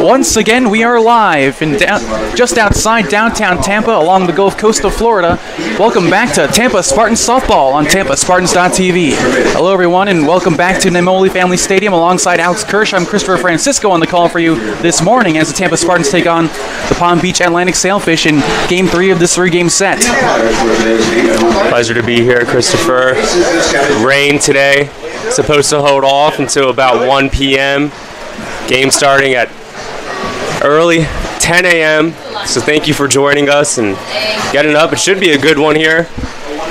Once again, we are live in just outside downtown Tampa along the Gulf Coast of Florida. Welcome back to Tampa Spartans softball on TampaSpartans.tv. Hello, everyone, and welcome back to Nemoli Family Stadium alongside Alex Kirsch. I'm Christopher Francisco on the call for you this morning as the Tampa Spartans take on the Palm Beach Atlantic Sailfish in Game 3 of this three-game set. Pleasure to be here, Christopher. Rain today. Supposed to hold off until about 1 p.m. Game starting at early 10 a.m. So thank you for joining us and getting up. It should be a good one here.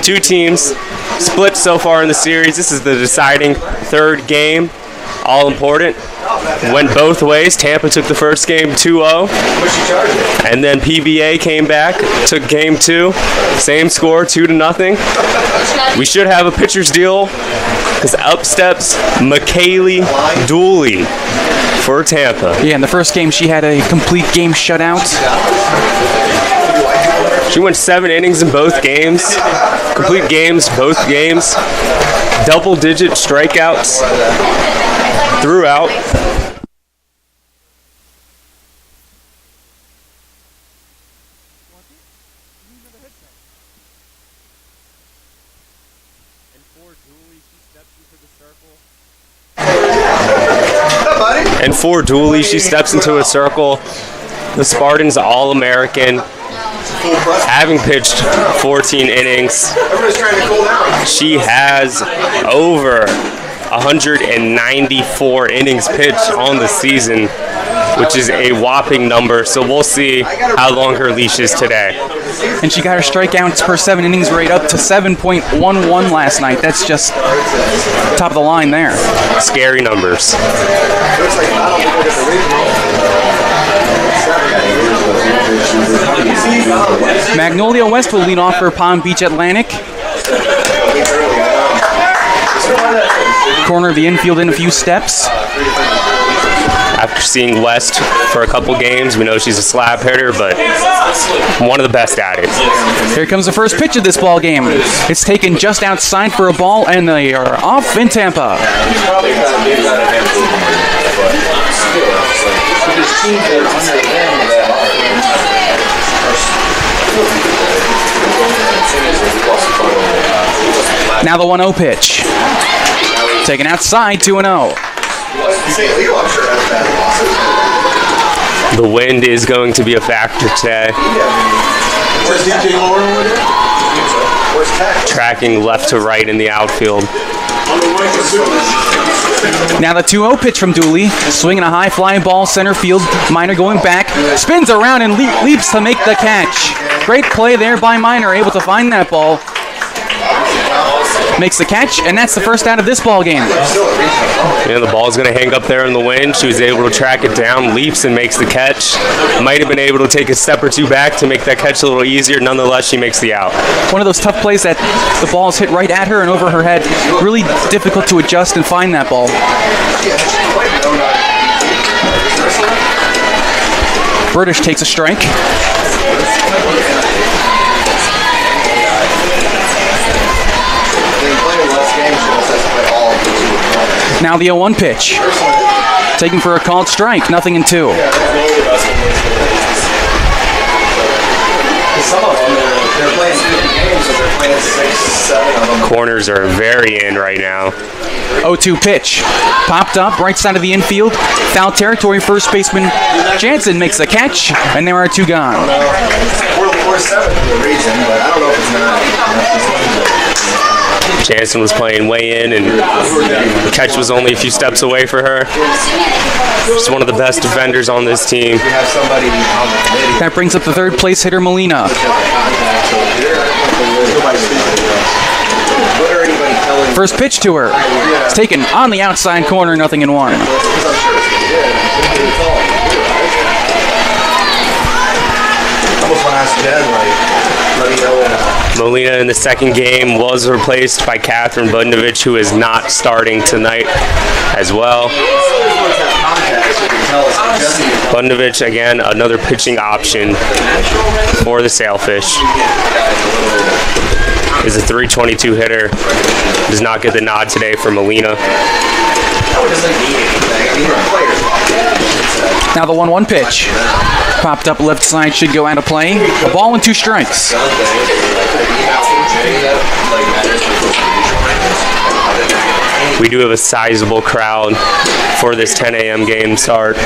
Two teams split so far in the series. This is the deciding third game. All important. Went both ways. Tampa took the first game 2-0. And then PBA came back, took game 2. Same score, 2-0. We should have a pitcher's deal because up steps McKaylee Dooley for Tampa. Yeah, in the first game she had a complete game shutout. She went 7 innings in both games. Complete games, both games. Double-digit strikeouts throughout. And for Dooley, she steps into a circle. The Spartans All-American, having pitched 14 innings. She has over 194 innings pitched on the season, which is a whopping number. So we'll see how long her leash is today. And she got her strikeouts per 7 innings rate up to 7.11 last night. That's just top of the line there. Scary numbers. Magnolia West will lead off for Palm Beach Atlantic. Corner of the infield in a few steps. After seeing West for a couple games, we know she's a slab hitter, but one of the best at it. Here comes the first pitch of this ball game. It's taken just outside for a ball, and they are off in Tampa. Now the 1-0 pitch. Taken outside, 2-0. The wind is going to be a factor today. Tracking left to right in the outfield. Now the 2-0 pitch from Dooley. Swinging a high flying ball center field. Miner going back. Spins around and leaps to make the catch. Great play there by Miner, able to find that ball. Makes the catch, and that's the first out of this ball game. And the ball's going to hang up there in the wind. She was able to track it down, leaps, and makes the catch. Might have been able to take a step or two back to make that catch a little easier. Nonetheless, she makes the out. One of those tough plays that the ball's hit right at her and over her head. Really difficult to adjust and find that ball. British takes a strike. Now the 0-1 pitch. Taken for a called strike, 0-2. Corners are very in right now. 0-2 pitch. Popped up, right side of the infield. Foul territory, first baseman Jansen makes the catch, and there are 2 gone. We're 7 for a reason, but I don't know if it's not. Jansen was playing way in, and the catch was only a few steps away for her. She's one of the best defenders on this team. That brings up the third place hitter, Molina. First pitch to her. It's taken on the outside corner, 0-1. Molina in the second game was replaced by Catherine Budnovich, who is not starting tonight as well. Budnovich, again, another pitching option for the Sailfish. Is a .322 hitter. Does not get the nod today for Molina. Now the 1-1 pitch. Popped up left side, should go out of play. A ball and 2 strikes. We do have a sizable crowd for this 10 a.m. game start.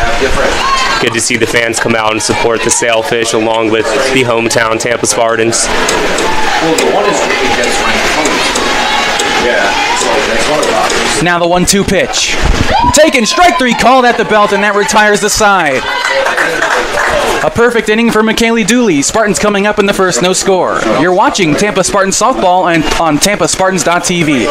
Good to see the fans come out and support the Sailfish along with the hometown Tampa Spartans. Now the 1-2 pitch. Taken, strike 3, called at the belt, and that retires the side. A perfect inning for McKaylee Dooley. Spartans coming up in the first, no score. You're watching Tampa Spartans softball and on TampaSpartans.tv.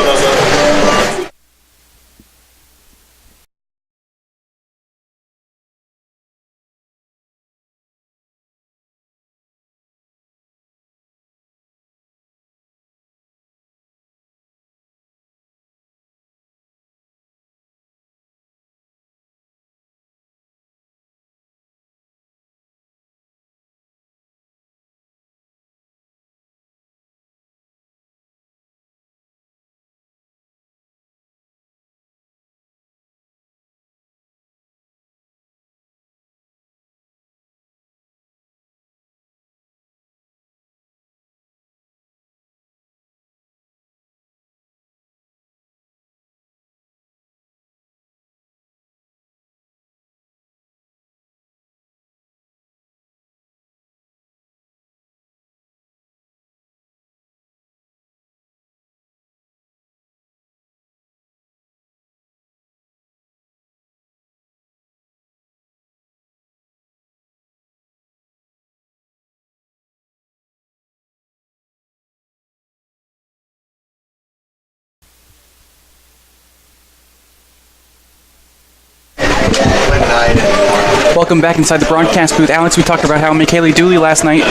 Welcome back inside the broadcast booth. Alex, we talked about how McKaylee Dooley last night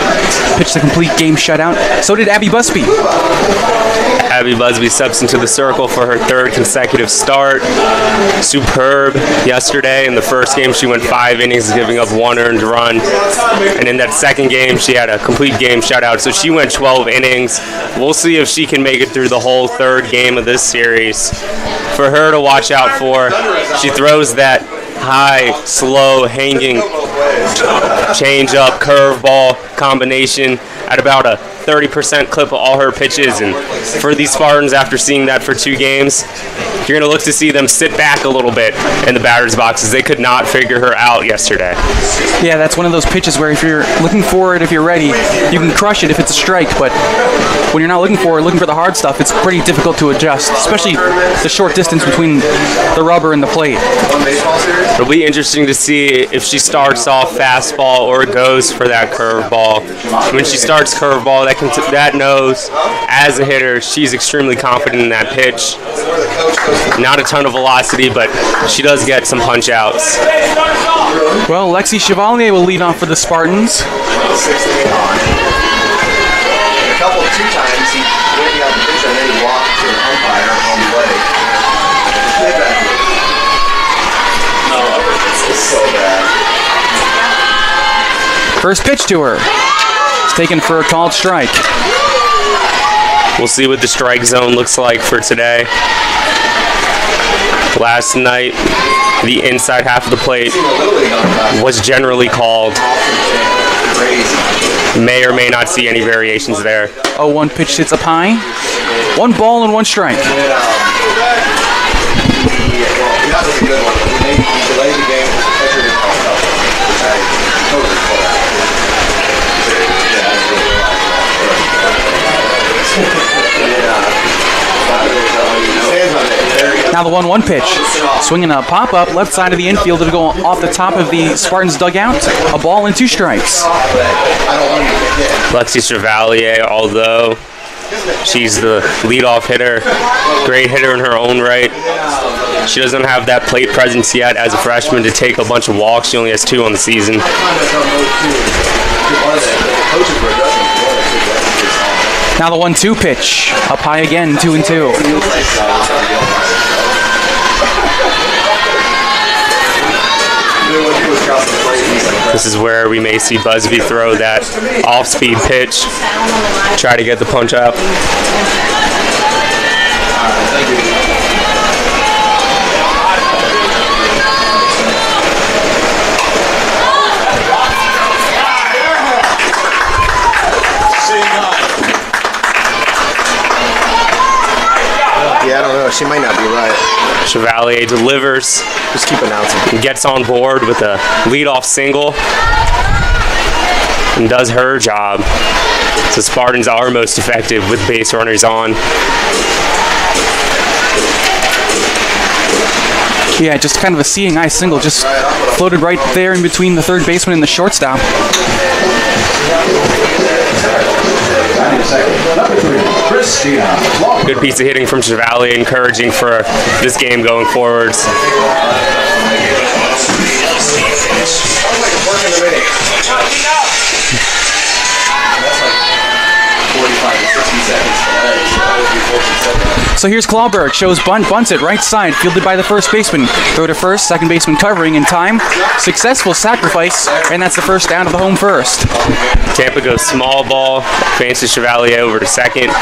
pitched a complete game shutout. So did Abby Busby. Abby Busby steps into the circle for her 3rd consecutive start. Superb yesterday. In the first game, she went 5 innings, giving up 1 earned run. And in that 2nd game, she had a complete game shutout. So she went 12 innings. We'll see if she can make it through the whole 3rd game of this series. For her to watch out for, she throws that high, slow, hanging change-up, curveball combination at about a 30% clip of all her pitches. And for these Spartans, after seeing that for 2 games, you're going to look to see them sit back a little bit in the batter's boxes. They could not figure her out yesterday. Yeah, that's one of those pitches where if you're looking for it, if you're ready, you can crush it if it's a strike. But when you're not looking for the hard stuff, it's pretty difficult to adjust, especially the short distance between the rubber and the plate. It'll be interesting to see if she starts off fastball or goes for that curveball. When she starts curveball, that knows as a hitter, she's extremely confident in that pitch. Not a ton of velocity, but she does get some punch outs. Well, Lexi Chevalier will lead off for the Spartans. A couple, 2 times, he went out the pitcher and then he walked to an umpire on home plate. It's so bad. First pitch to her. It's taken for a called strike. We'll see what the strike zone looks like for today. Last night, the inside half of the plate was generally called. May or may not see any variations there. 0-1 pitch sits up high. 1 ball and 1 strike. That was a good one. He delayed the game because the pitcher didn't call it up, which I totally pulled out. Now the 1-1 pitch. Swinging a pop-up left side of the infield to go off the top of the Spartans dugout. A ball and 2 strikes. Lexi Chevalier, although she's the leadoff hitter, great hitter in her own right, she doesn't have that plate presence yet as a freshman to take a bunch of walks. She only has 2 on the season. Now the 1-2 pitch. Up high again, 2-2. This is where we may see Busby throw that off-speed pitch, try to get the punch up. She might not be right. Chevalier delivers. Just keep announcing. And gets on board with a leadoff single. And does her job. So Spartans are most effective with base runners on. Yeah, just kind of a seeing eye single, just floated right there in between the third baseman and the shortstop. Good piece of hitting from Chevalier, encouraging for this game going forwards. So here's Clawberg, shows bunt, bunts it right side, fielded by the first baseman. Throw to first, second baseman covering in time. Successful sacrifice, and that's the first down of the home first. Tampa goes small ball, advances Chevalier over to second.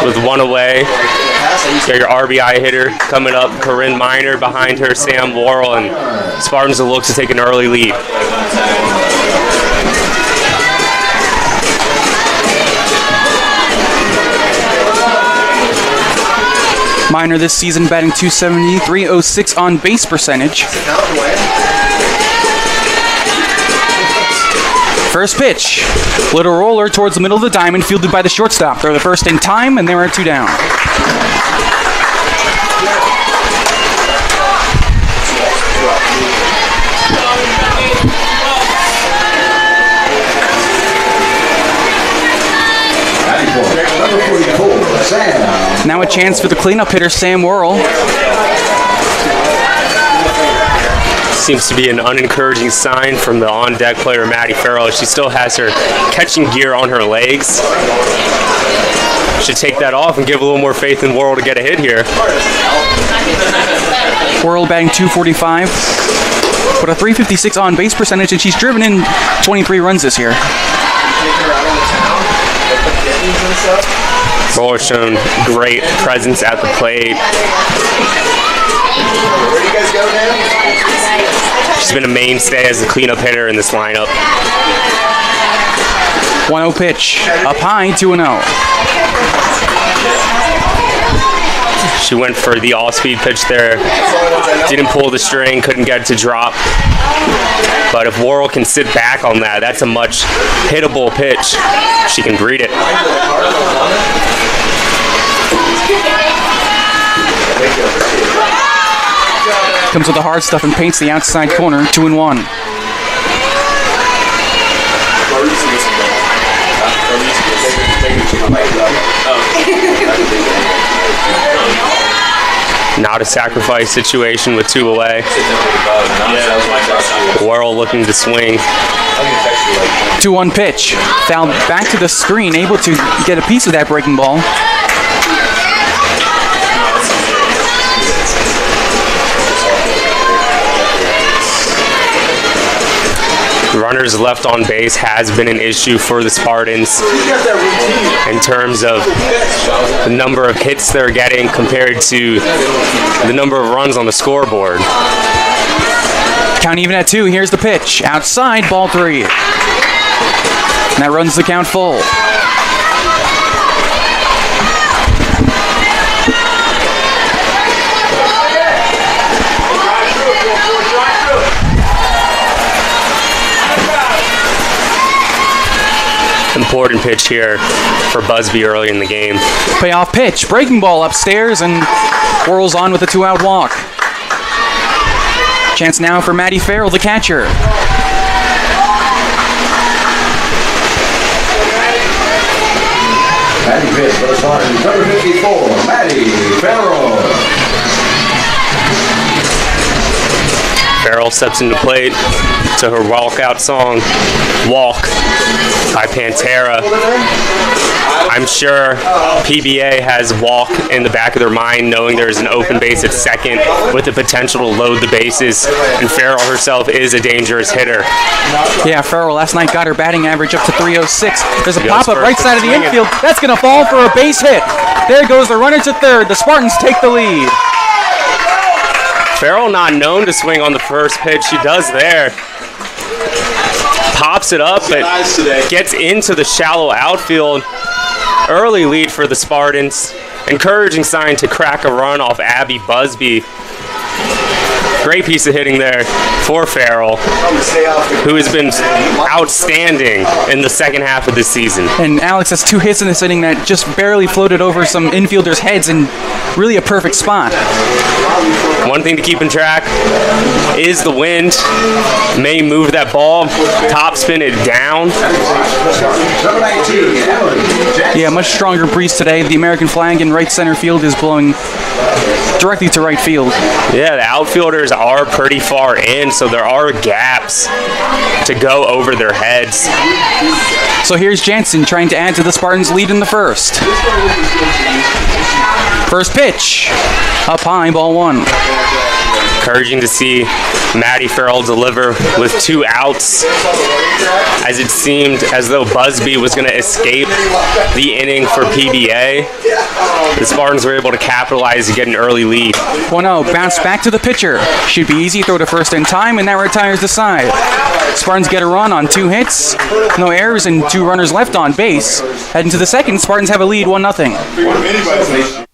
With one away, got your RBI hitter coming up, Corinne Miner behind her, Sam Worrell, and Spartans will look to take an early lead. Miner this season batting .270, .306 on base percentage. First pitch, little roller towards the middle of the diamond, fielded by the shortstop. Throw the first in time, and there are two down. Now a chance for the cleanup hitter, Sam Worrell. Seems to be an unencouraging sign from the on-deck player, Maddie Farrell. She still has her catching gear on her legs. Should take that off and give a little more faith in Worrell to get a hit here. Worrell batting .245, but a .356 on base percentage, and she's driven in 23 runs this year. Worrell's shown great presence at the plate. She's been a mainstay as a cleanup hitter in this lineup. 1-0 pitch, up high, 2-0. She went for the all-speed pitch there. Didn't pull the string, couldn't get it to drop. But if Worrell can sit back on that, that's a much hittable pitch. She can breed it. Comes with the hard stuff and paints the outside corner, 2-1. Not a sacrifice situation with two away. Worrell looking to swing. 2-1 pitch. Fouled back to the screen, able to get a piece of that breaking ball. Runners left on base has been an issue for the Spartans in terms of the number of hits they're getting compared to the number of runs on the scoreboard. Count even at 2. Here's the pitch. Outside, ball 3. And that runs the count full. Important pitch here for Busby early in the game. Payoff pitch, breaking ball upstairs, and whirls on with a 2-out walk. Chance now for Maddie Farrell, the catcher. Maddie pitch for the Spartans, number 54, Maddie Farrell. Farrell steps into plate to her walkout song, Walk by Pantera. I'm sure PBA has Walk in the back of their mind, knowing there's an open base at second with the potential to load the bases, and Farrell herself is a dangerous hitter. Yeah, Farrell last night got her batting average up to .306. There's a pop-up right side of the infield. That's going to fall for a base hit. There goes the runner to third. The Spartans take the lead. Farrell not known to swing on the first pitch. She does there. Pops it up, but gets into the shallow outfield. Early lead for the Spartans. encouraging sign to crack a run off Abby Busby. Great piece of hitting there for Farrell, who has been outstanding in the second half of this season. And Alex has 2 hits in this inning that just barely floated over some infielders' heads in really a perfect spot. One thing to keep in track is the wind. May move that ball, top spin it down. Yeah, much stronger breeze today. The American flag in right center field is blowing directly to right field. Yeah, the outfielders are pretty far in, so there are gaps to go over their heads. So here's Jansen trying to add to the Spartans' lead in the first. First pitch, up high, ball 1. Encouraging to see Maddie Farrell deliver with 2 outs, as it seemed as though Busby was going to escape the inning for PBA. The Spartans were able to capitalize and get an early lead. 1-0, bounce back to the pitcher. Should be easy, throw to first in time, and that retires the side. Spartans get a run on 2 hits, no errors, and 2 runners left on base. Heading to the second, Spartans have a lead 1-0.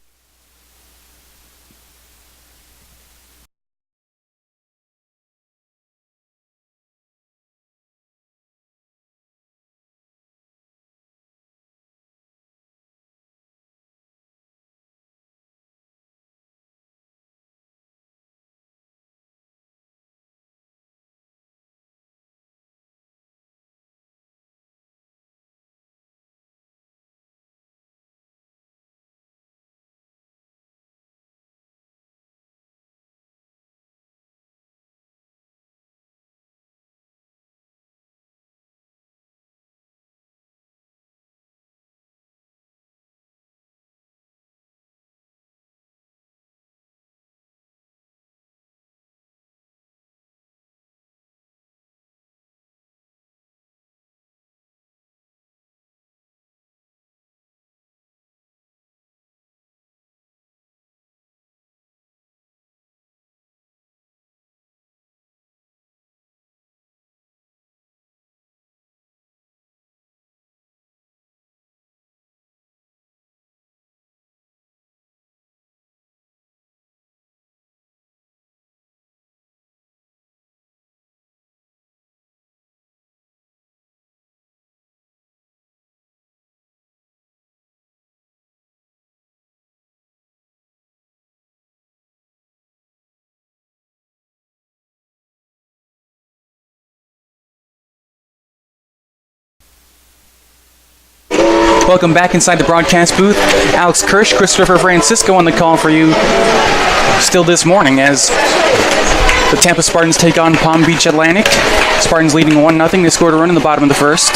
Welcome back inside the broadcast booth. Alex Kirsch, Christopher Francisco on the call for you still this morning as the Tampa Spartans take on Palm Beach Atlantic. Spartans leading 1-0. They scored a run in the bottom of the first.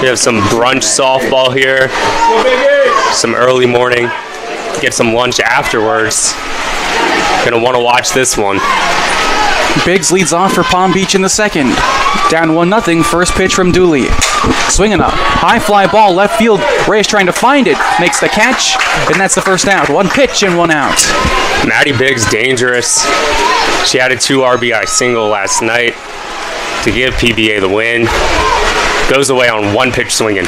We have some brunch softball here, some early morning, get some lunch afterwards. Gonna want to watch this one. Biggs leads off for Palm Beach in the second. Down 1-0, first pitch from Dooley. Swinging a high fly ball left field. Reyes trying to find it, makes the catch, and that's the first out. 1 pitch and 1 out. Maddie Biggs, dangerous. She had a 2 RBI single last night to give PBA the win. Goes away on 1 pitch swinging.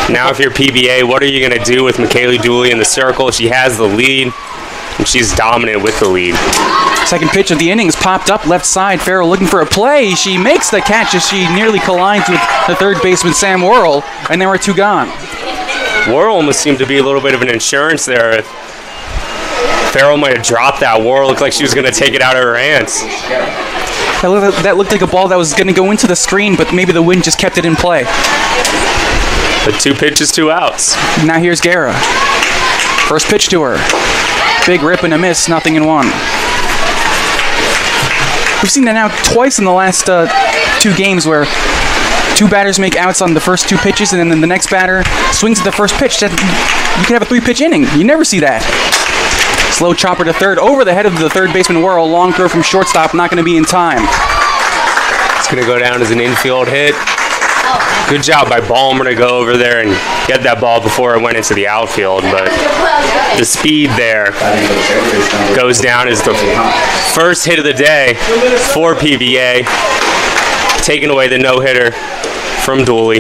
Now if you're PBA, what are you going to do with McKaylee Dooley in the circle? She has the lead, and she's dominant with the lead. Second pitch of the innings popped up left side. Farrell looking for a play. She makes the catch as she nearly collides with the third baseman Sam Worrell, and there were 2 gone. Worrell almost seemed to be a little bit of an insurance there. Farrell might have dropped that. Worrell looked like she was going to take it out of her hands. That looked like a ball that was going to go into the screen, but maybe the wind just kept it in play. But 2 pitches, 2 outs. Now here's Guerra. First pitch to her. Big rip and a miss, 0-1. We've seen that now twice in the last 2 games where 2 batters make outs on the first 2 pitches, and then the next batter swings at the first pitch. You can have a 3-pitch inning. You never see that. Slow chopper to third, over the head of the third baseman Worrell. Long throw from shortstop, not going to be in time. It's going to go down as an infield hit. Good job by Ballmer to go over there and get that ball before it went into the outfield, but the speed there goes down as the first hit of the day for PBA, taking away the no-hitter from Dooley.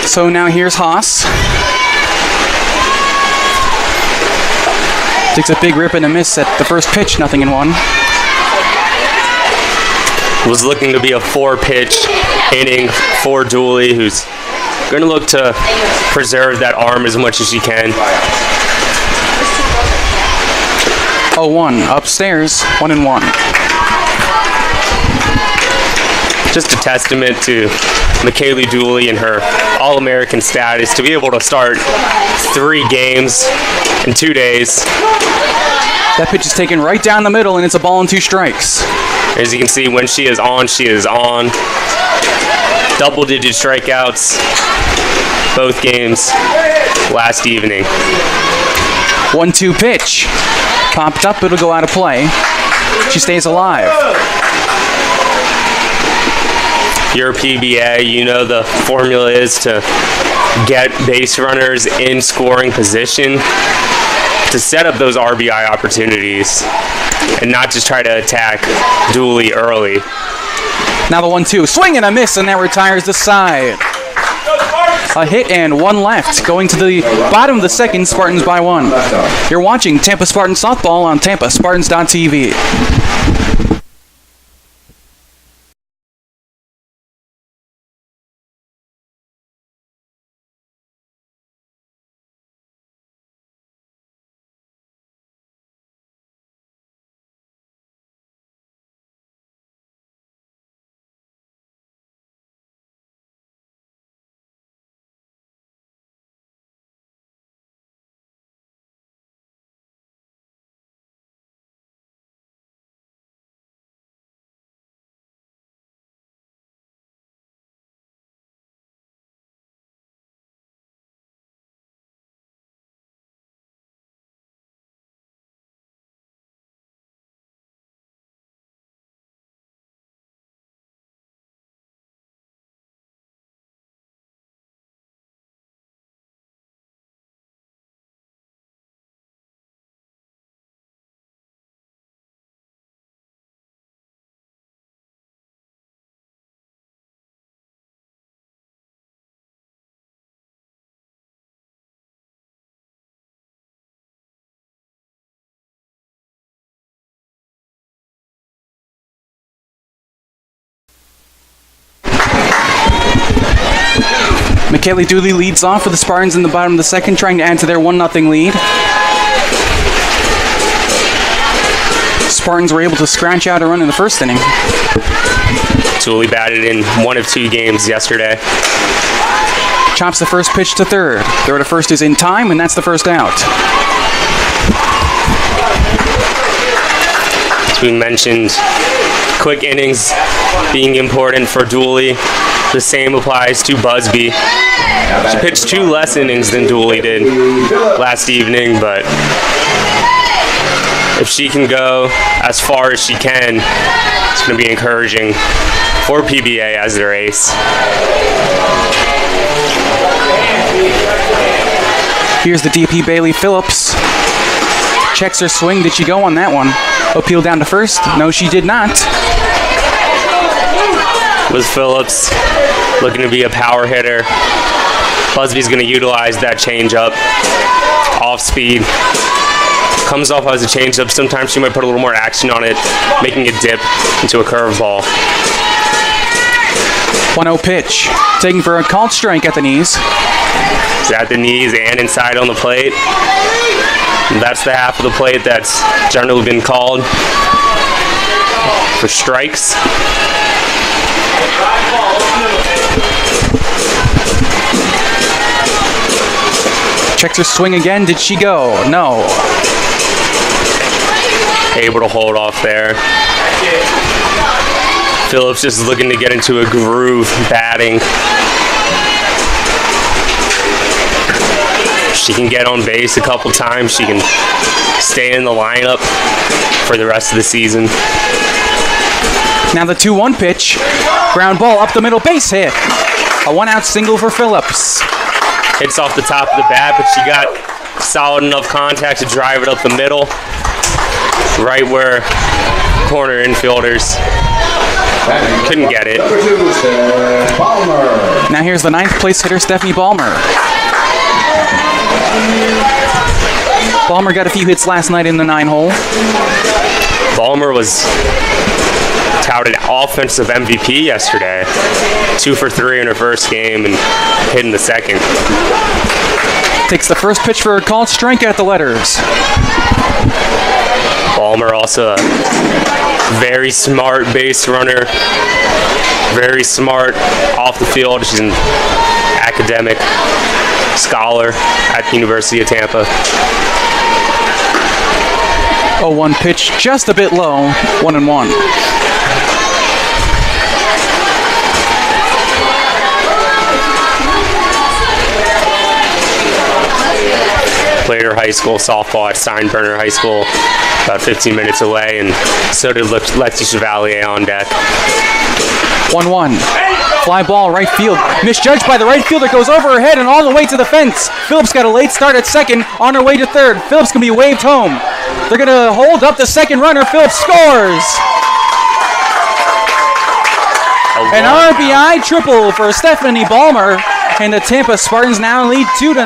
So now here's Haas. Takes a big rip and a miss at the first pitch, 0-1. Was looking to be a 4-pitch inning for Dooley, who's going to look to preserve that arm as much as she can. 0-1 upstairs, 1-1. Just a testament to McKaylee Dooley and her All-American status to be able to start 3 games in 2 days. That pitch is taken right down the middle, and it's a ball and 2 strikes. As you can see, when she is on, she is on. Double-digit strikeouts both games last evening. 1-2 pitch. Popped up, it'll go out of play. She stays alive. Your PBA, you know the formula is to get base runners in scoring position to set up those RBI opportunities and not just try to attack Dooley early. Now the 1-2. Swing and a miss, and that retires the side. A hit and 1 left. Going to the bottom of the second, Spartans by 1. You're watching Tampa Spartans softball on TampaSpartans.tv. McKaylee Dooley leads off for the Spartans in the bottom of the second, trying to add to their 1-0 lead. Spartans were able to scratch out a run in the first inning. Dooley batted in 1 of 2 games yesterday. Chops the first pitch to third. Throw to first is in time, and that's the first out. As we mentioned, quick innings being important for Dooley. The same applies to Busby. She pitched 2 less innings than Dooley did last evening, but if she can go as far as she can, it's going to be encouraging for PBA as their ace. Here's the DP Bailey Phillips. Checks her swing. Did she go on that one? Appeal down to first. No, she did not. With Phillips looking to be a power hitter, Busby's going to utilize that changeup off speed. Comes off as a changeup. Sometimes she might put a little more action on it, making it dip into a curveball. 1-0 pitch. Taking for a called strike at the knees. It's at the knees and inside on the plate. And that's the half of the plate that's generally been called for strikes. Checks her swing again. Did she go? No. Able to hold off there. Phillips just looking to get into a groove batting. She can get on base a couple times. She can stay in the lineup for the rest of the season. Now the 2-1 pitch. Ground ball up the middle, base hit. A 1-out single for Phillips. Hits off the top of the bat, but she got solid enough contact to drive it up the middle, right where corner infielders couldn't get it. Number 2, Steph Ballmer. Now here's the 9th place hitter, Stephanie Ballmer. Ballmer got a few hits last night in the 9-hole. Ballmer was touted offensive MVP yesterday. 2 for 3 in her first game and hit in the second. Takes the first pitch for a called strike at the letters. Ballmer also a very smart base runner. Very smart off the field. She's an academic scholar at the University of Tampa. 0-1 pitch, just a bit low, 1-1. Played her high school softball at Steinbrenner High School, about 15 minutes away, and so did Lexi Chevalier on deck. 1-1. Fly ball right field. Misjudged by the right fielder. Goes over her head and all the way to the fence. Phillips got a late start at second. On her way to third. Phillips can be waved home. They're going to hold up the second runner. Phillips scores. An RBI triple for Stephanie Ballmer. And the Tampa Spartans now lead 2-0.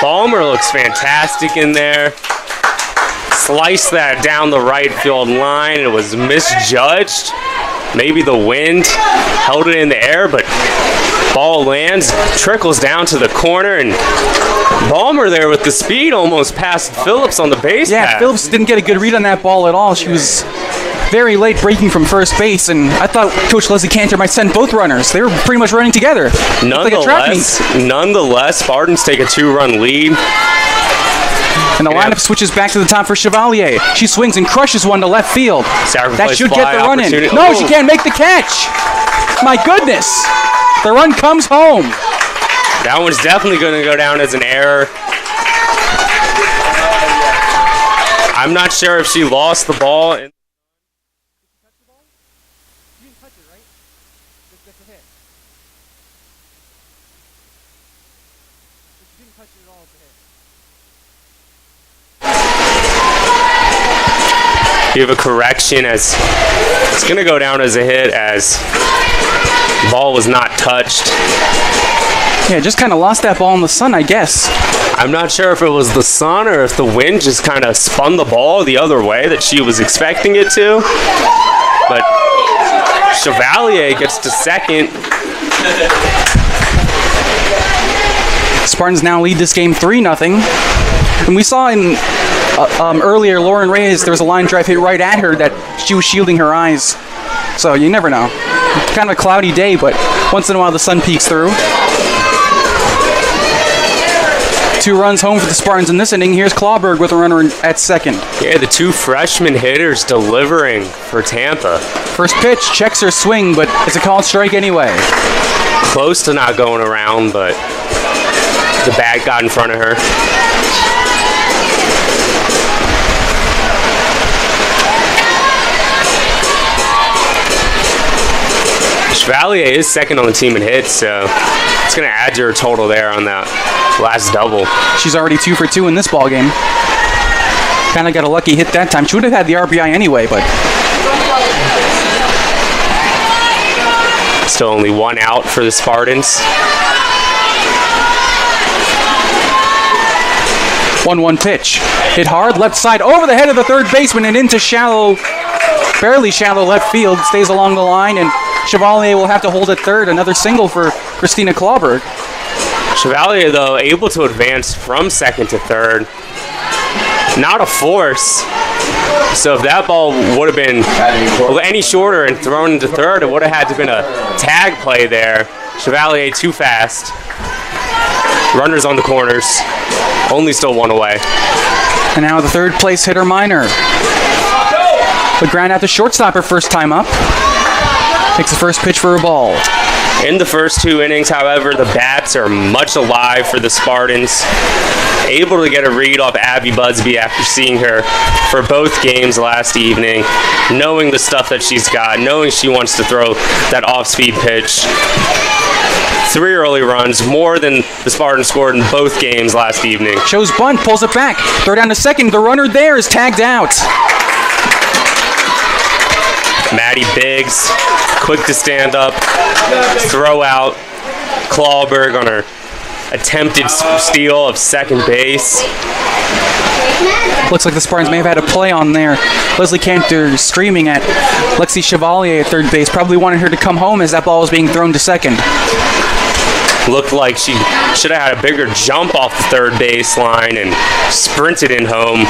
Ballmer looks fantastic in there. Sliced that down the right field line. It was misjudged. Maybe the wind held it in the air, but ball lands, trickles down to the corner, and Ballmer there with the speed almost passed Phillips on the base path. Phillips didn't get a good read on that ball at all. She was very late breaking from first base, and I thought Coach Leslie Cantor might send both runners. They were pretty much running together. Nonetheless, Spartans take a 2-run lead. And the lineup switches back to the top for Chevalier. She swings and crushes one to left field. That should get the run in. No, she can't make the catch. My goodness. The run comes home. That one's definitely going to go down as an error. I'm not sure if she lost the ball. You have a correction as it's going to go down as a hit as the ball was not touched. Yeah, just kind of lost that ball in the sun, I guess. I'm not sure if it was the sun or if the wind just kind of spun the ball the other way that she was expecting it to. But Chevalier gets to second. Spartans now lead this game 3-0. And we saw in earlier, Lauren Reyes, there was a line drive hit right at her that she was shielding her eyes. So you never know. Kind of a cloudy day, but once in a while the sun peeks through. 2 runs home for the Spartans in this inning. Here's Clawberg with a runner at second. Yeah, the 2 freshman hitters delivering for Tampa. First pitch, checks her swing, but it's a called strike anyway. Close to not going around, but the bat got in front of her. Chevalier is second on the team in hits, so it's going to add to her total there on that last double. She's already 2 for 2 in this ball game. Kind of got a lucky hit that time. She would have had the RBI anyway, but still only 1 out for the Spartans. 1-1 pitch. Hit hard, left side, over the head of the third baseman and into shallow, barely shallow left field. Stays along the line, and Chevalier will have to hold at third. Another single for Christina Clawberg. Chevalier, though, able to advance from second to third. Not a force. So if that ball would have been any shorter and thrown into third, it would have had to have been a tag play there. Chevalier too fast. Runners on the corners. Only still 1 away. And now the third place hitter, Minor. The ground out to shortstop her first time up. Takes the first pitch for a ball. In the first 2 innings, however, the bats are much alive for the Spartans. Able to get a read off Abby Budsby after seeing her for both games last evening. Knowing the stuff that she's got. Knowing she wants to throw that off-speed pitch. 3 early runs, more than the Spartans scored in both games last evening. Shows bunt, pulls it back. Throw down to second. The runner there is tagged out. Maddie Biggs, quick to stand up, throw out. Clawberg on her attempted steal of second base. Looks like the Spartans may have had a play on there. Leslie Cantor screaming at Lexi Chevalier at third base, probably wanted her to come home as that ball was being thrown to second. Looked like she should have had a bigger jump off the third baseline and sprinted in home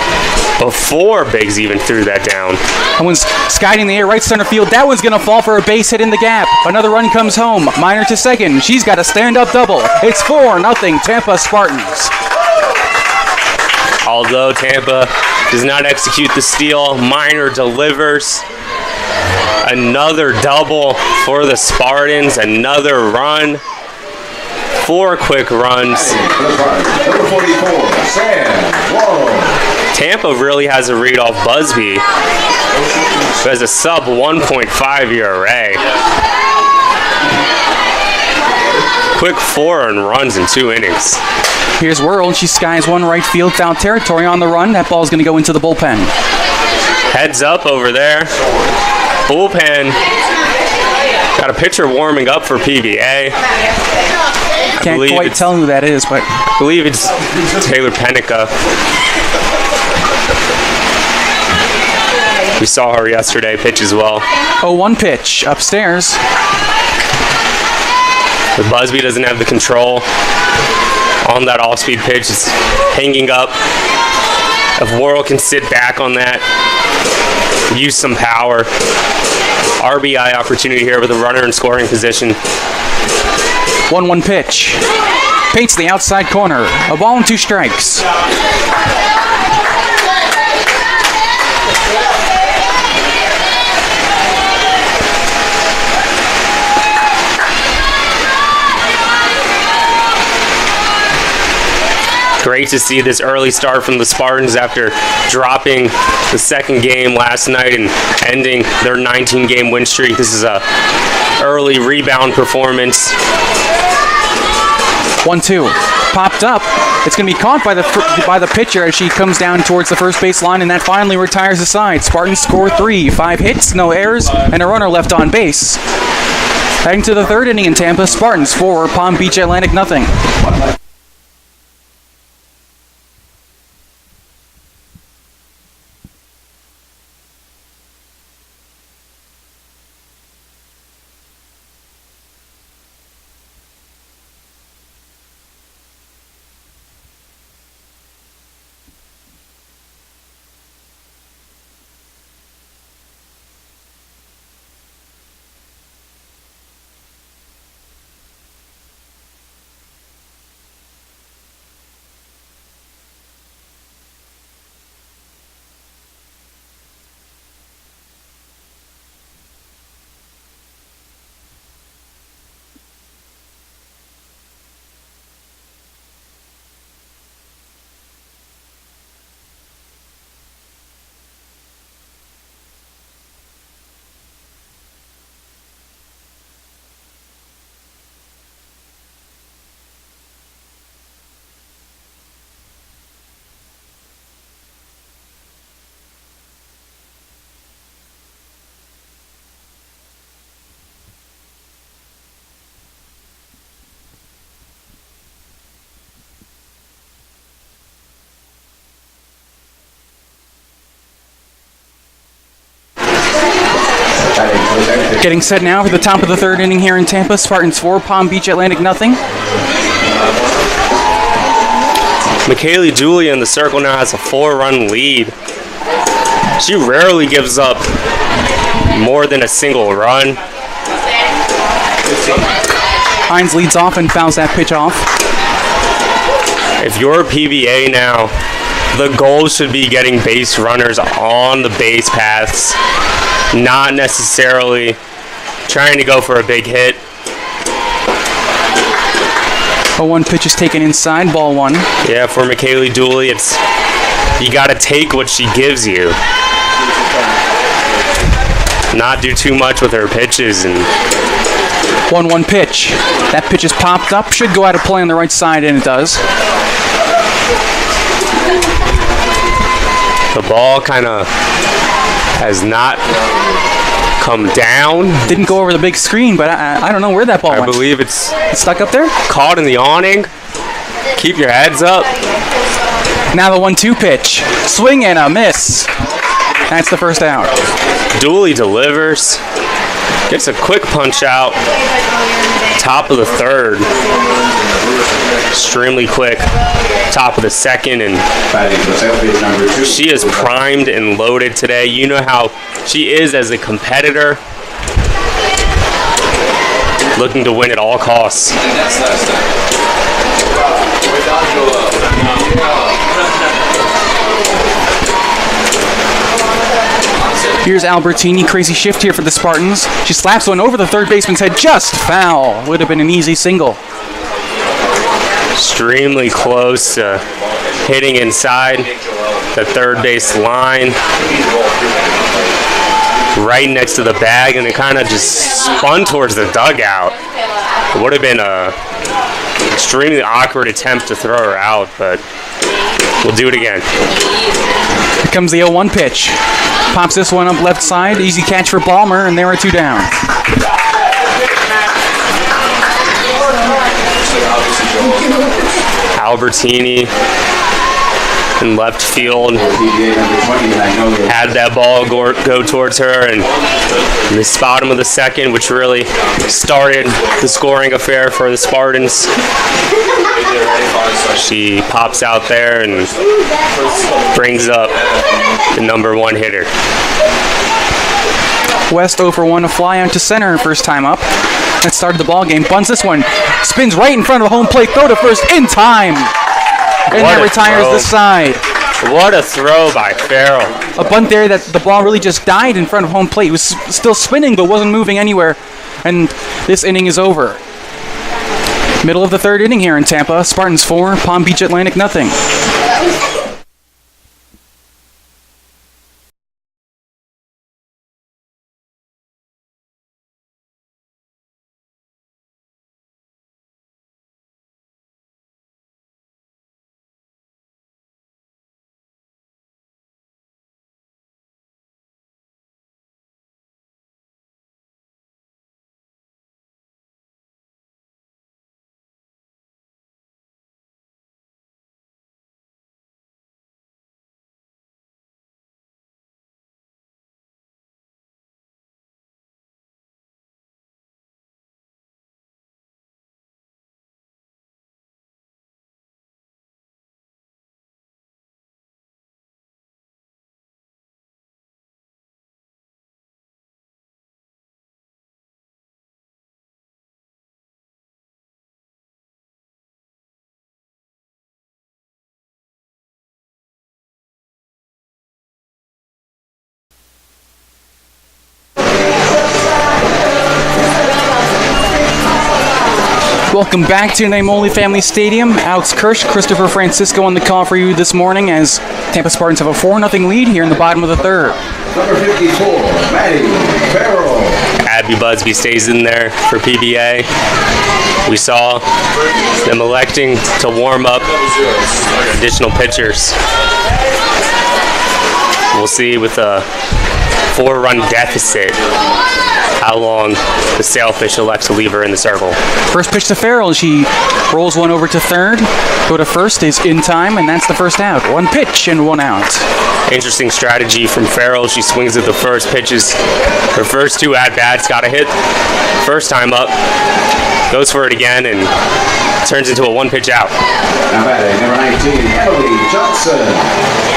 before Biggs even threw that down. That one's skiting the air right center field. That one's going to fall for a base hit in the gap. Another run comes home. Minor to second. She's got a stand-up double. It's 4-0 Tampa Spartans. Although Tampa does not execute the steal, Minor delivers. Another double for the Spartans. Another run. 4 quick runs. Number 44, Sam Wall. Tampa really has a read off Busby, who has a sub 1.5 ERA. Quick 4 earned runs in 2 innings. Here's Worrell. She skies one right field, foul territory on the run. That ball's going to go into the bullpen. Heads up over there. Bullpen. Got a pitcher warming up for PVA. Can't quite tell who that is, but I believe it's Taylor Penica. We saw her yesterday pitch as well. 0-1 pitch upstairs. But Busby doesn't have the control on that off-speed pitch. It's hanging up. If Worrell can sit back on that, use some power. RBI opportunity here with a runner in scoring position. 1-1 pitch. Paints the outside corner. A ball and 2 strikes. Great to see this early start from the Spartans after dropping the second game last night and ending their 19-game win streak. This is a early rebound performance. 1-2. Popped up. It's going to be caught by the pitcher as she comes down towards the first base line, and that finally retires the side. Spartans score 3. 5 hits, no errors, and a runner left on base. Heading to the third inning in Tampa, Spartans 4, Palm Beach Atlantic nothing. Getting set now for the top of the third inning here in Tampa. Spartans 4, Palm Beach Atlantic nothing. Michaela Julia in the circle now has a 4-run lead. She rarely gives up more than a single run. Hines leads off and fouls that pitch off. If you're PVA now, the goal should be getting base runners on the base paths, not necessarily trying to go for a big hit. 0-1 pitch is taken inside, ball 1. Yeah, for Michaela Dooley, it's you got to take what she gives you. Not do too much with her pitches. And 1-1 pitch. That pitch is popped up. Should go out of play on the right side, and it does. The ball kind of has not come down. Didn't go over the big screen, but I don't know where that ball I went. believe it's It's stuck up there? caught in the awning. Keep your heads up. Now the 1-2 pitch. Swing and a miss. That's the first out. Dooley delivers. Gets a quick punch out. Top of the third. Extremely quick. Top of the second. And she is primed and loaded today. You know how she is as a competitor. Looking to win at all costs. Here's Albertini, crazy shift here for the Spartans. She slaps one over the third baseman's head, just foul. Would have been an easy single. Extremely close to hitting inside the third base line. Right next to the bag, and it kind of just spun towards the dugout. It would have been a extremely awkward attempt to throw her out, but we'll do it again. Here comes the 0-1 pitch. Pops this one up left side. Easy catch for Ballmer, and there are two down. Albertini in left field had that ball go towards her, and in the bottom of the second, which really started the scoring affair for the Spartans. She pops out there and brings up the number one hitter. West 0 for 1, a fly out to center first time up. That started the ball game. Bunts this one. Spins right in front of the home plate. Throw to first in time. And that retires the side. What a throw by Farrell. A bunt there that the ball really just died in front of home plate. It was still spinning but wasn't moving anywhere. And this inning is over. Middle of the third inning here in Tampa. Spartans 4, Palm Beach Atlantic nothing. Welcome back to Naimoli Family Stadium. Alex Kirsch, Christopher Francisco on the call for you this morning as Tampa Spartans have a 4-0 lead here in the bottom of the third. Number 54, Maddie Farrell. Abby Busby stays in there for PBA. We saw them electing to warm up additional pitchers. We'll see with a 4-run deficit how long the Sailfish elects to leave her in the circle. First pitch to Farrell. She rolls one over to third. Go to first is in time, and that's the first out. One pitch and one out. Interesting strategy from Farrell. She swings at the first pitches. Her first two at-bats got a hit. First time up. Goes for it again and turns into a one-pitch out. Now batting, number 19, Emily Johnson.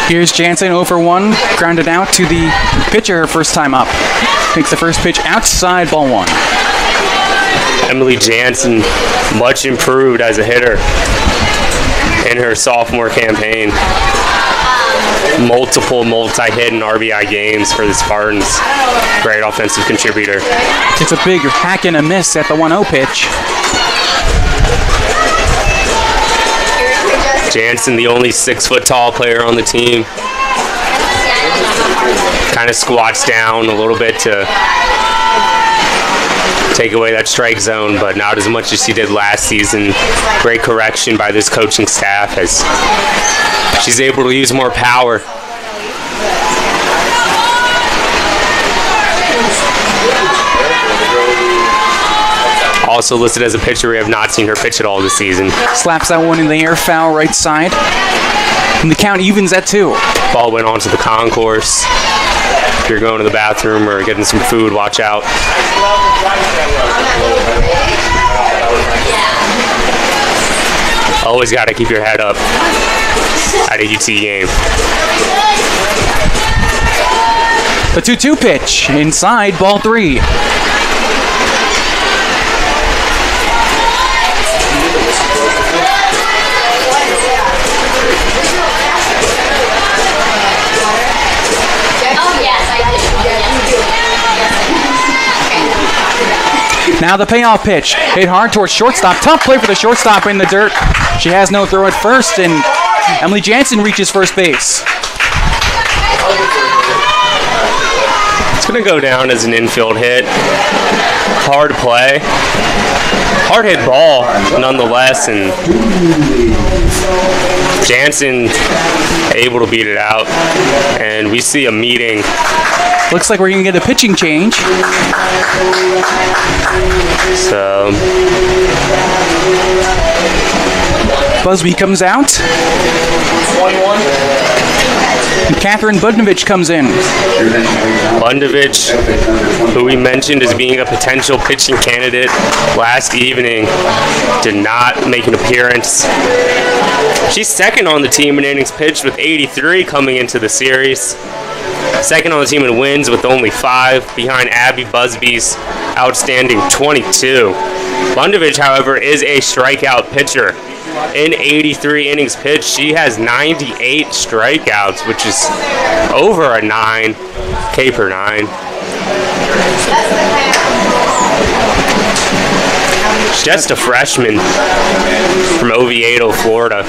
Here's Jansen 0 for 1, grounded out to the pitcher first time up. Takes the first pitch outside, ball one. Emily Jansen, much improved as a hitter in her sophomore campaign. Multiple multi-hit and RBI games for the Spartans. Great offensive contributor. It's a big hack and a miss at the 1-0 pitch. Jansen, the only 6-foot-tall player on the team, kind of squats down a little bit to take away that strike zone, but not as much as she did last season. Great correction by this coaching staff as she's able to use more power also listed as a pitcher. We have not seen her pitch at all this season. Slaps that one in the air, foul right side. And the count evens at 2. Ball went onto the concourse. If you're going to the bathroom or getting some food, watch out. Always got to keep your head up at a UT game. The 2-2 pitch. Inside, ball 3. Now the payoff pitch. Hit hard towards shortstop. Tough play for the shortstop in the dirt. She has no throw at first, and Emily Jansen reaches first base. It's going to go down as an infield hit. Hard play. Hard hit ball, nonetheless, and Jansen able to beat it out. And we see a meeting. Looks like we're going to get a pitching change. So Busby comes out. 21. And Catherine Budnovich comes in. Bundovich, who we mentioned as being a potential pitching candidate last evening, did not make an appearance. She's second on the team in innings pitched with 83 coming into the series. Second on the team in wins with only 5, behind Abby Busby's outstanding 22. Bundovich, however, is a strikeout pitcher. In 83 innings pitched, she has 98 strikeouts, which is over a 9 K per 9. She's just a freshman from Oviedo, Florida.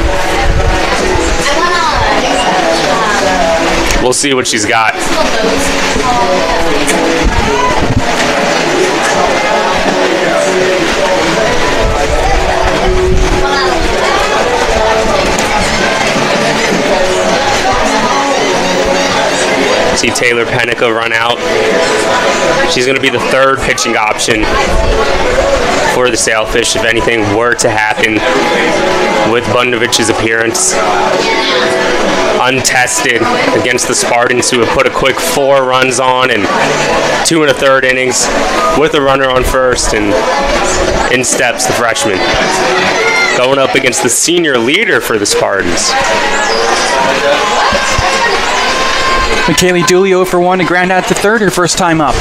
We'll see what she's got. See Taylor Penica run out. She's going to be the third pitching option for the Sailfish if anything were to happen with Bundovich's appearance. Untested against the Spartans, who have put a quick 4 runs on in 2 1/3 innings with a runner on first, and in steps the freshman. Going up against the senior leader for the Spartans. McKaylee Dooley 0 for 1 to ground out to third, her first time up.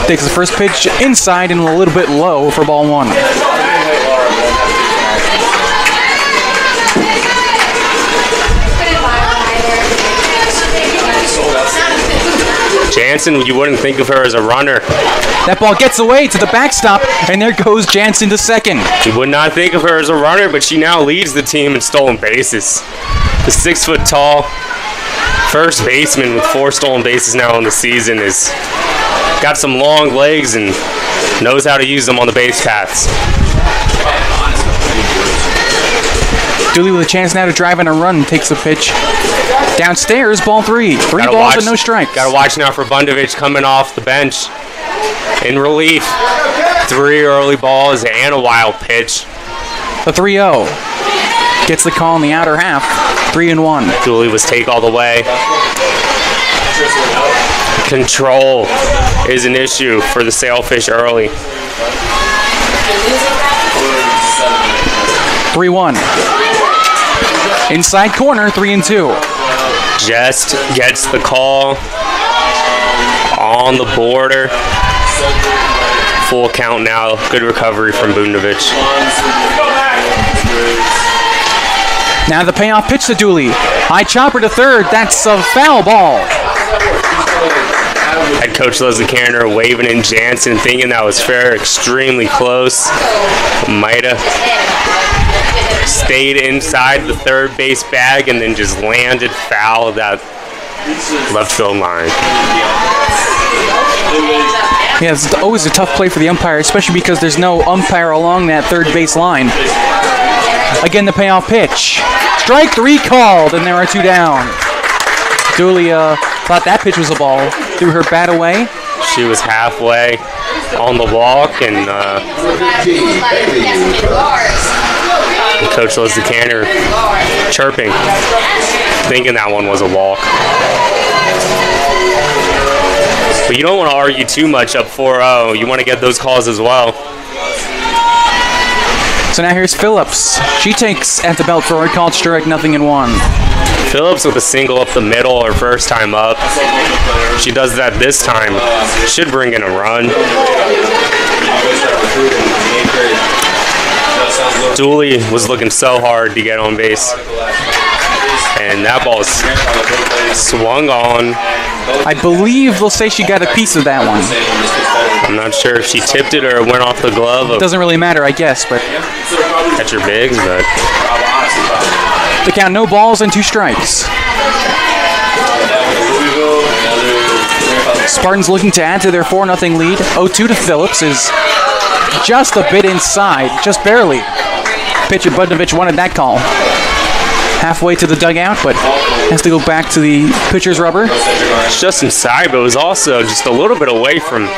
Takes the first pitch inside and a little bit low for ball 1. Jansen, you wouldn't think of her as a runner. That ball gets away to the backstop, and there goes Jansen to second. You would not think of her as a runner, but she now leads the team in stolen bases. The 6-foot-tall first baseman with 4 stolen bases now in the season is got some long legs and knows how to use them on the base paths. Dooley with a chance now to drive in a run, takes a pitch downstairs, ball 3. 3 balls and no strikes. Got to watch now for Bundovich coming off the bench in relief. 3 early balls and a wild pitch. The 3-0. Gets the call in the outer half. 3-1. Dooley was take all the way. Control is an issue for the Sailfish early. 3-1. Inside corner, 3-2. Just gets the call on the border. Full count now. Good recovery from Bundovich. Now the payoff pitch to Dooley. High chopper to third. That's a foul ball. Head coach Leslie Kanner waving in Jansen, thinking that was fair. Extremely close. Might have stayed inside the third base bag and then just landed foul of that left field line. Yeah, it's always a tough play for the umpire, especially because there's no umpire along that third base line. Again, the payoff pitch. Strike 3 called, and there are 2 down. Dooley thought that pitch was a ball. Threw her bat away. She was halfway. on the walk, and Coach Lezdecanter chirping, thinking that one was a walk. But you don't want to argue too much up 4-0. You want to get those calls as well. So now here's Phillips. She takes at the belt for a called strike, 0-1. Phillips with a single up the middle her first time up. She does that this time. Should bring in a run. Dooley was looking so hard to get on base. And that ball swung on. I believe they'll say she got a piece of that one. I'm not sure if she tipped it or it went off the glove. Doesn't really matter, I guess, but catcher Biggs, but the count, no balls and 2 strikes. Spartans looking to add to their 4-0 lead. 0-2 to Phillips is just a bit inside, just barely. Pitcher Budnovich wanted that call. Halfway to the dugout, but has to go back to the pitcher's rubber. It's just inside, but it was also just a little bit away from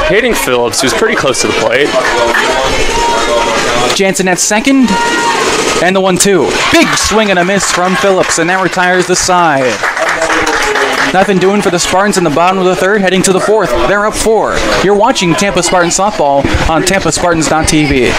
hitting Phillips, who's pretty close to the plate. Jansen at second, and the 1-2. Big swing and a miss from Phillips, and that retires the side. Nothing doing for the Spartans in the bottom of the third, heading to the fourth. They're up 4. You're watching Tampa Spartans softball on TampaSpartans.tv.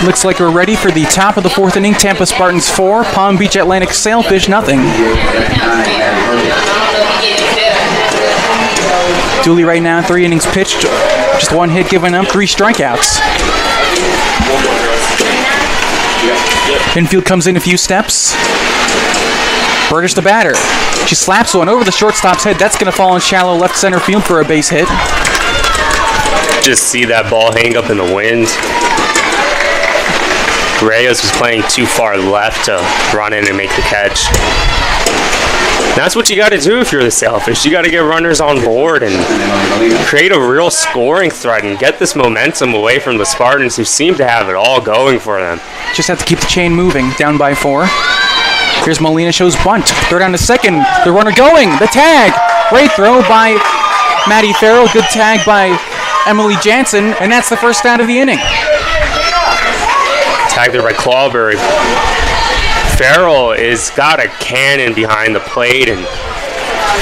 Looks like we're ready for the top of the 4th inning. Tampa Spartans 4, Palm Beach Atlantic Sailfish 0. Dooley right now, 3 innings pitched, just 1 hit given up, 3 strikeouts. Infield comes in a few steps. Burdish the batter. She slaps one over the shortstop's head. That's going to fall in shallow left center field for a base hit. Just see that ball hang up in the wind. Reyes was playing too far left to run in and make the catch. That's what you got to do if you're the Sailfish. You got to get runners on board and create a real scoring threat and get this momentum away from the Spartans, who seem to have it all going for them. Just have to keep the chain moving. Down by 4. Here's Molina, shows bunt. Throw down to second. The runner going. The tag. Great throw by Maddie Farrell. Good tag by Emily Jansen. And that's the first out of the inning. Tagged there by Clawberry. Farrell is got a cannon behind the plate, and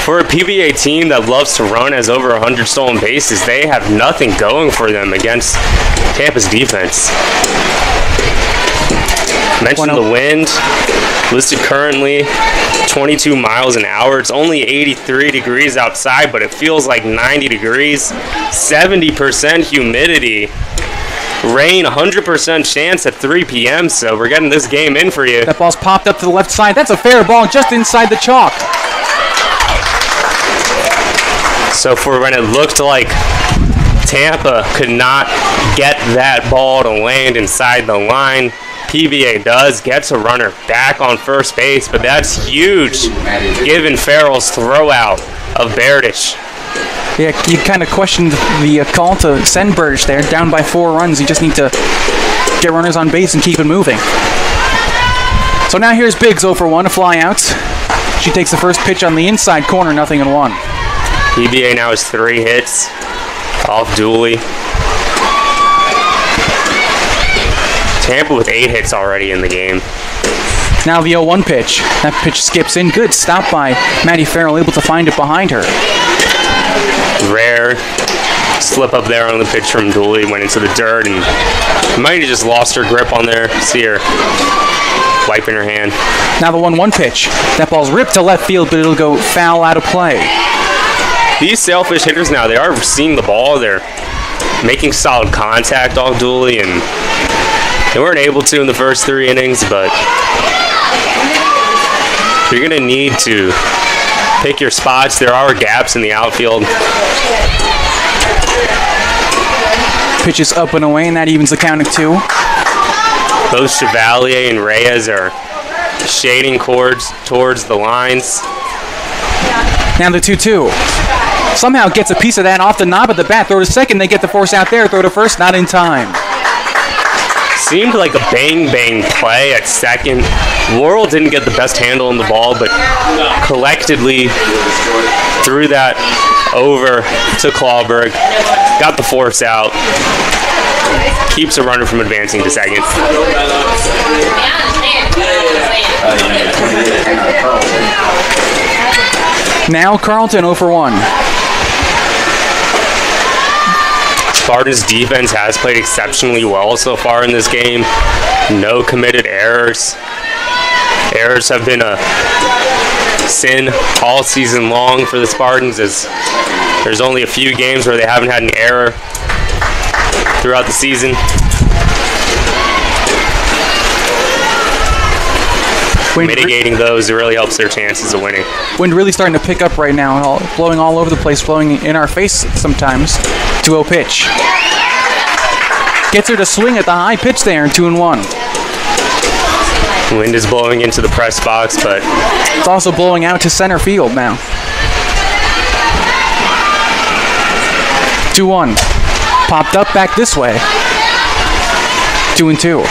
for a PBA team that loves to run, has over 100 stolen bases, they have nothing going for them against Tampa's defense. Mentioned the wind, listed currently 22 miles an hour. It's only 83 degrees outside, but it feels like 90 degrees. 70% humidity. Rain, 100% chance at 3 p.m., so we're getting this game in for you. That ball's popped up to the left side. That's a fair ball just inside the chalk. So for when it looked like Tampa could not get that ball to land inside the line, PBA does, gets a runner back on first base, but that's huge given Farrell's throw out of Berdish. Yeah, you kind of questioned the call to send Burdish there. Down by 4 runs. You just need to get runners on base and keep it moving. So now here's Biggs 0 for 1, a fly out. She takes the first pitch on the inside corner, 0-1. EBA now has 3 hits off Dooley. Tampa with 8 hits already in the game. Now the 0-1 pitch. That pitch skips in. Good stop by Maddie Farrell, able to find it behind her. Rare slip up there on the pitch from Dooley, went into the dirt and might have just lost her grip on there. See her wiping her hand. Now the 1-1 pitch. That ball's ripped to left field, but it'll go foul out of play. These Sailfish hitters now, they are seeing the ball. They're making solid contact off Dooley, and they weren't able to in the first 3 innings, but you're going to need to pick your spots. There are gaps in the outfield. Pitches up and away, and that evens the count at 2. Both Chevalier and Reyes are shading towards the lines. Now the 2-2. Somehow gets a piece of that off the knob of the bat. Throw to second, they get the force out there. Throw to first, not in time. Seemed like a bang-bang play at second. Laurel didn't get the best handle on the ball, but collectively threw that over to Clawberg, got the force out, keeps a runner from advancing to second. Now Carlton 0 for 1. Spartans' defense has played exceptionally well so far in this game. No committed errors. Errors have been a sin all season long for the Spartans, as there's only a few games where they haven't had an error throughout the season. Mitigating those, it really helps their chances of winning. Wind really starting to pick up right now, blowing all over the place, blowing in our face sometimes. 2-0 pitch. Gets her to swing at the high pitch there in 2-1. Wind is blowing into the press box, but it's also blowing out to center field now. 2-1. Popped up back this way. 2-2.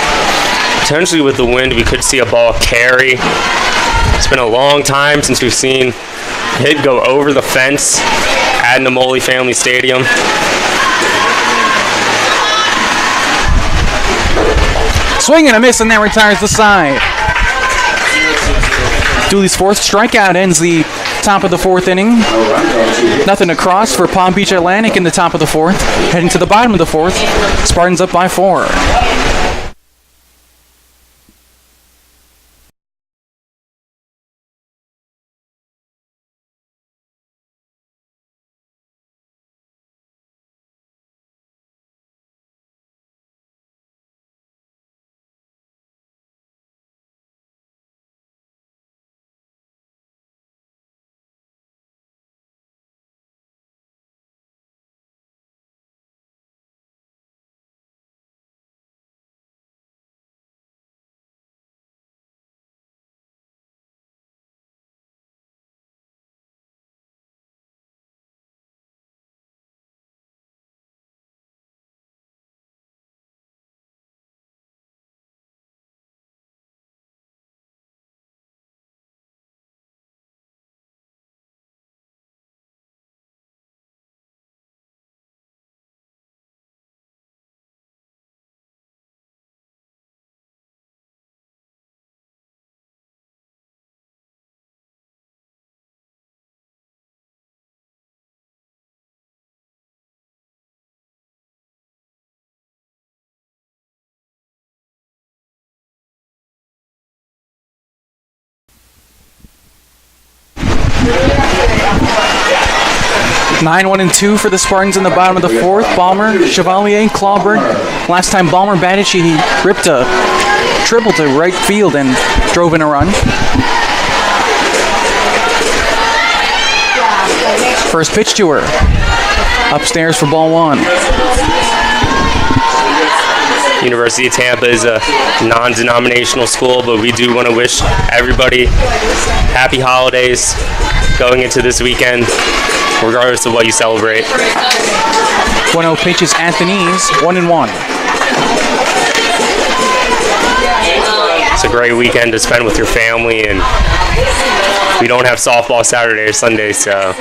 Potentially with the wind, we could see a ball carry. It's been a long time since we've seen a hit go over the fence at Namoli Family Stadium. Swing and a miss, and that retires the side. Dooley's 4th strikeout ends the top of the 4th inning. Nothing across for Palm Beach Atlantic in the top of the 4th. Heading to the bottom of the 4th, Spartans up by 4. Nine, 1, and 2 for the Spartans in the bottom of the 4th. Balmer, Chevalier, Clawberg. Last time Balmer batted, she ripped a triple to right field and drove in a run. First pitch to her. Upstairs for ball 1. University of Tampa is a non-denominational school, but we do want to wish everybody happy holidays going into this weekend, regardless of what you celebrate. 1-0 pitch is Anthony's, 1-1. It's a great weekend to spend with your family, and we don't have softball Saturday or Sunday, so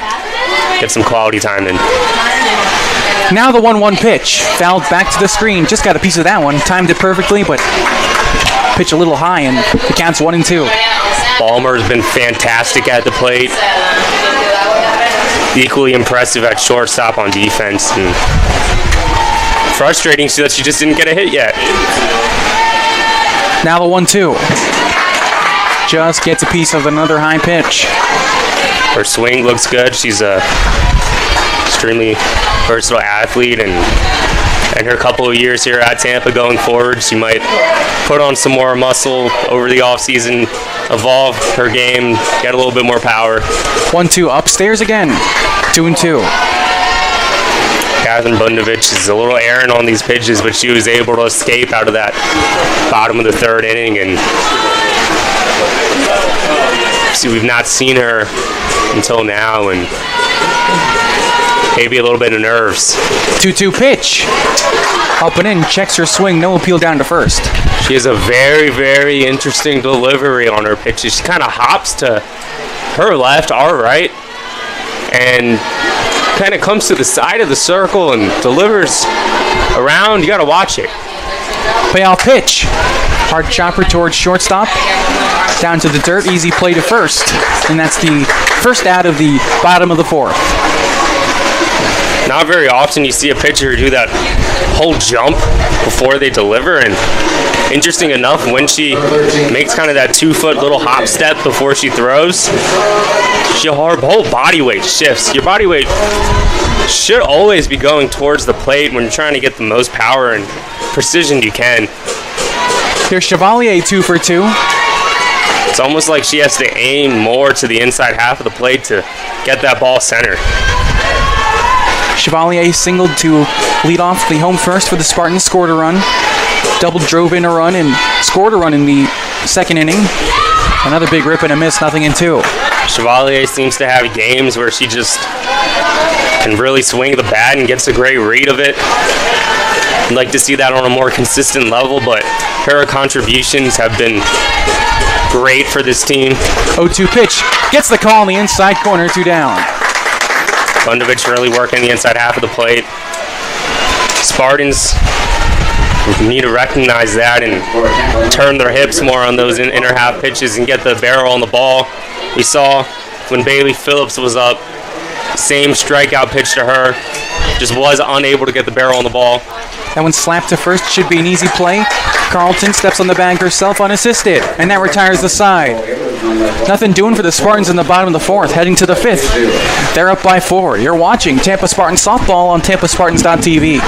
get some quality time in. Now the 1-1 pitch. Fouled back to the screen. Just got a piece of that one. Timed it perfectly, but pitch a little high, and the count's 1-2. Balmer's been fantastic at the plate. Equally impressive at shortstop on defense. And frustrating that she just didn't get a hit yet. Now the 1-2. Just gets a piece of another high pitch. Her swing looks good. She's a extremely versatile athlete, and her couple of years here at Tampa going forward, she might put on some more muscle over the offseason, evolve her game, get a little bit more power. 1-2 upstairs again. 2-2. Catherine Bundovich is a little errant on these pitches, but she was able to escape out of that bottom of the third inning, and see, we've not seen her until now, and maybe a little bit of nerves. 2-2 pitch. Up and in, checks her swing, no appeal down to first. She has a very, very interesting delivery on her pitches. She kind of hops to her left, our right, and kind of comes to the side of the circle and delivers around. You got to watch it. Payoff pitch. Hard chopper towards shortstop. Down to the dirt, easy play to first. And that's the first out of the bottom of the fourth. Not very often you see a pitcher do that whole jump before they deliver, and interesting enough, when she makes kind of that 2-foot little hop step before she throws, her whole body weight shifts. Your body weight should always be going towards the plate when you're trying to get the most power and precision you can. Here's Chevalier 2 for 2. It's almost like she has to aim more to the inside half of the plate to get that ball center. Chevalier singled to lead off the home first for the Spartans, scored a run. Double drove in a run and scored a run in the second inning. Another big rip and a miss, 0-2. Chevalier seems to have games where she just can really swing the bat and gets a great read of it. I'd like to see that on a more consistent level, but her contributions have been great for this team. 0-2 pitch. Gets the call in the inside corner, 2 down. Bundovich really working the inside half of the plate. Spartans need to recognize that and turn their hips more on those inner half pitches and get the barrel on the ball. We saw when Bailey Phillips was up, same strikeout pitch to her, just was unable to get the barrel on the ball. That one slapped to first, should be an easy play. Carlton steps on the bag herself unassisted, and that retires the side. Nothing doing for the Spartans in the bottom of the fourth, heading to the fifth. They're up by 4. You're watching Tampa Spartans softball on TampaSpartans.tv.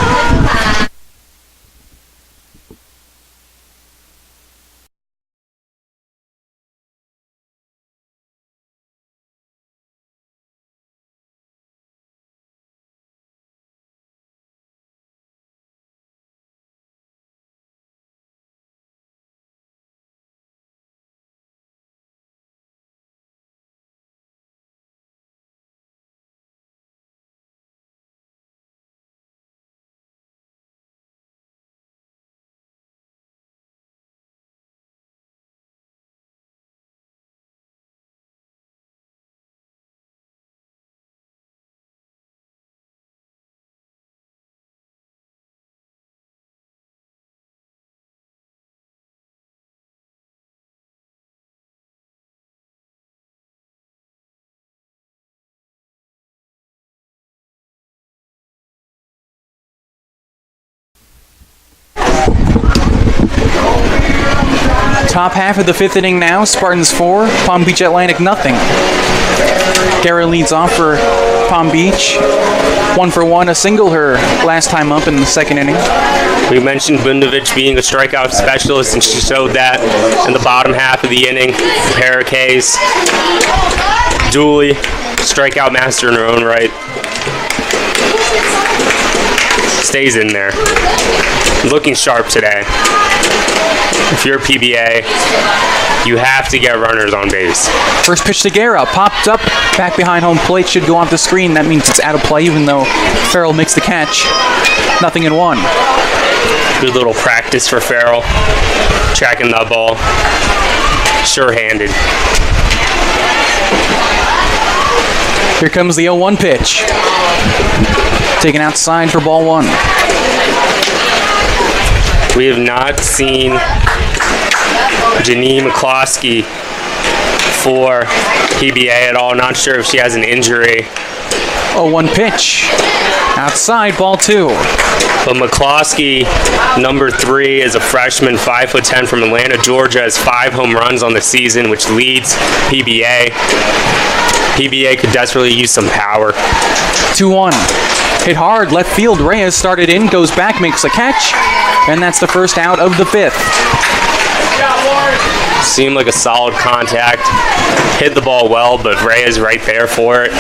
Top half of the fifth inning now. Spartans 4, Palm Beach Atlantic nothing. Gara leads off for Palm Beach. 1 for 1, a single her last time up in the second inning. We mentioned Bundovich being a strikeout specialist, and she showed that in the bottom half of the inning. A pair of Ks. Dooley, strikeout master in her own right. Stays in there. Looking sharp today. If you're a PBA, you have to get runners on base. First pitch to Gara, popped up, back behind home plate, should go off the screen. That means it's out of play, even though Farrell makes the catch. 0-1. Good little practice for Farrell. Tracking that ball. Sure-handed. Here comes the 0-1 pitch. Taken outside for ball 1. We have not seen Janine McCloskey for PBA at all. Not sure if she has an injury. 0-1 pitch. Outside, ball 2. But McCloskey, number 3, is a freshman, 5'10", from Atlanta, Georgia, has 5 home runs on the season, which leads PBA. PBA could desperately use some power. 2-1. Hit hard, left field. Reyes started in, goes back, makes a catch, and that's the first out of the 5th. Seemed like a solid contact. Hit the ball well, but Reyes right there for it.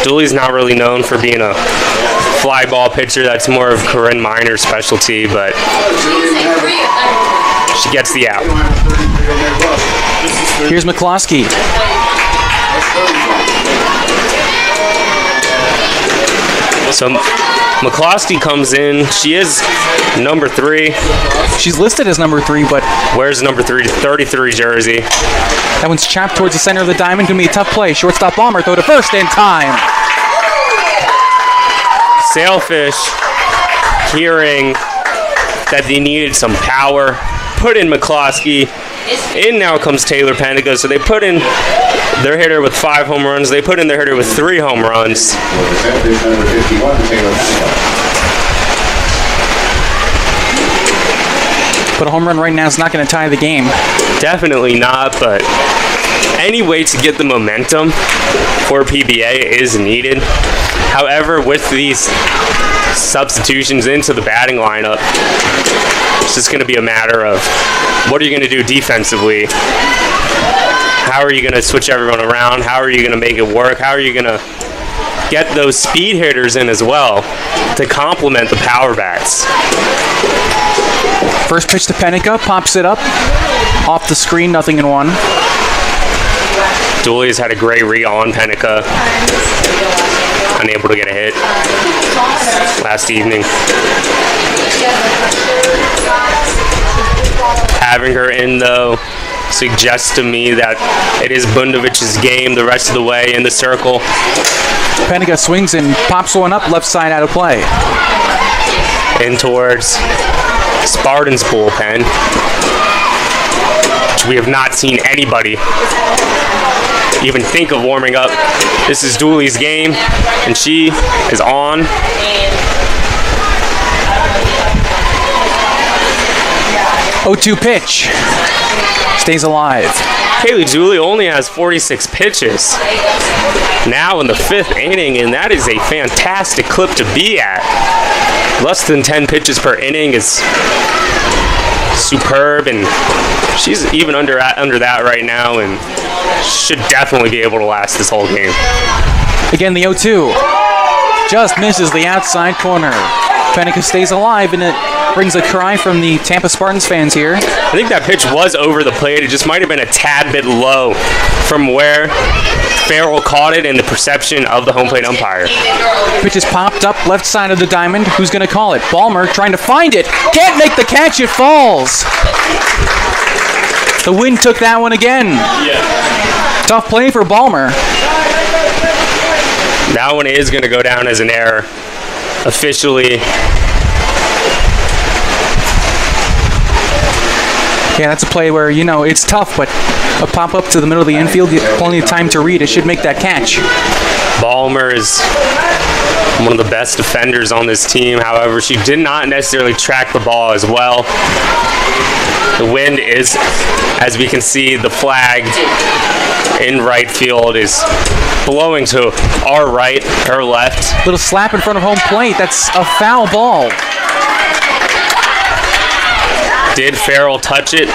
Dooley's not really known for being a fly ball pitcher. That's more of Corinne Miner's specialty, but she gets the out. Here's McCloskey. So McCloskey comes in. She is number 3. She's listed as number 3, but Where's number 3? 33 jersey. that one's chopped towards the center of the diamond. Gonna be a tough play. Shortstop Balmer, throw to first in time. Sailfish, hearing that they needed some power, put in McCloskey. In now comes Taylor Pennica. So they put in their hitter with 5 home runs. They put in their hitter with 3 home runs. But a home run right now is not going to tie the game. Definitely not, but any way to get the momentum for PBA is needed. However, with these substitutions into the batting lineup, it's just going to be a matter of what are you going to do defensively? How are you going to switch everyone around? How are you going to make it work? How are you going to get those speed hitters in as well to complement the power bats? First pitch to Pennica, pops it up. Off the screen, 0-1. Dooley's had a great read on Pennica. Unable to get a hit last evening. Having her in, though, suggests to me that it is Bundovich's game the rest of the way in the circle. Pennica swings and pops one up, left side out of play. In towards Spartans bullpen, which we have not seen anybody even think of warming up. This is Dooley's game, and she is on. Oh, 0-2 pitch. Stays alive. Kaylee Dooley only has 46 pitches now in the 5th inning, and that is a fantastic clip to be at. Less than 10 pitches per inning is superb, and she's even under that right now, and should definitely be able to last this whole game. Again, the 0-2. Just misses the outside corner. Pennica stays alive, and it brings a cry from the Tampa Spartans fans here. I think that pitch was over the plate. It just might have been a tad bit low from where Farrell caught it and the perception of the home plate umpire. Pitch is popped up left side of the diamond. Who's going to call it? Balmer trying to find it. Can't make the catch. It falls. The wind took that one again. Tough play for Balmer. That one is going to go down as an error. Officially. Yeah, that's a play where, it's tough, but a pop up to the middle of the infield, you have plenty of time to read. It should make that catch. Balmer is one of the best defenders on this team. However, she did not necessarily track the ball as well. The wind is, as we can see, the flag in right field is blowing to our right, her left. Little slap in front of home plate. That's a foul ball. Did Farrell touch it?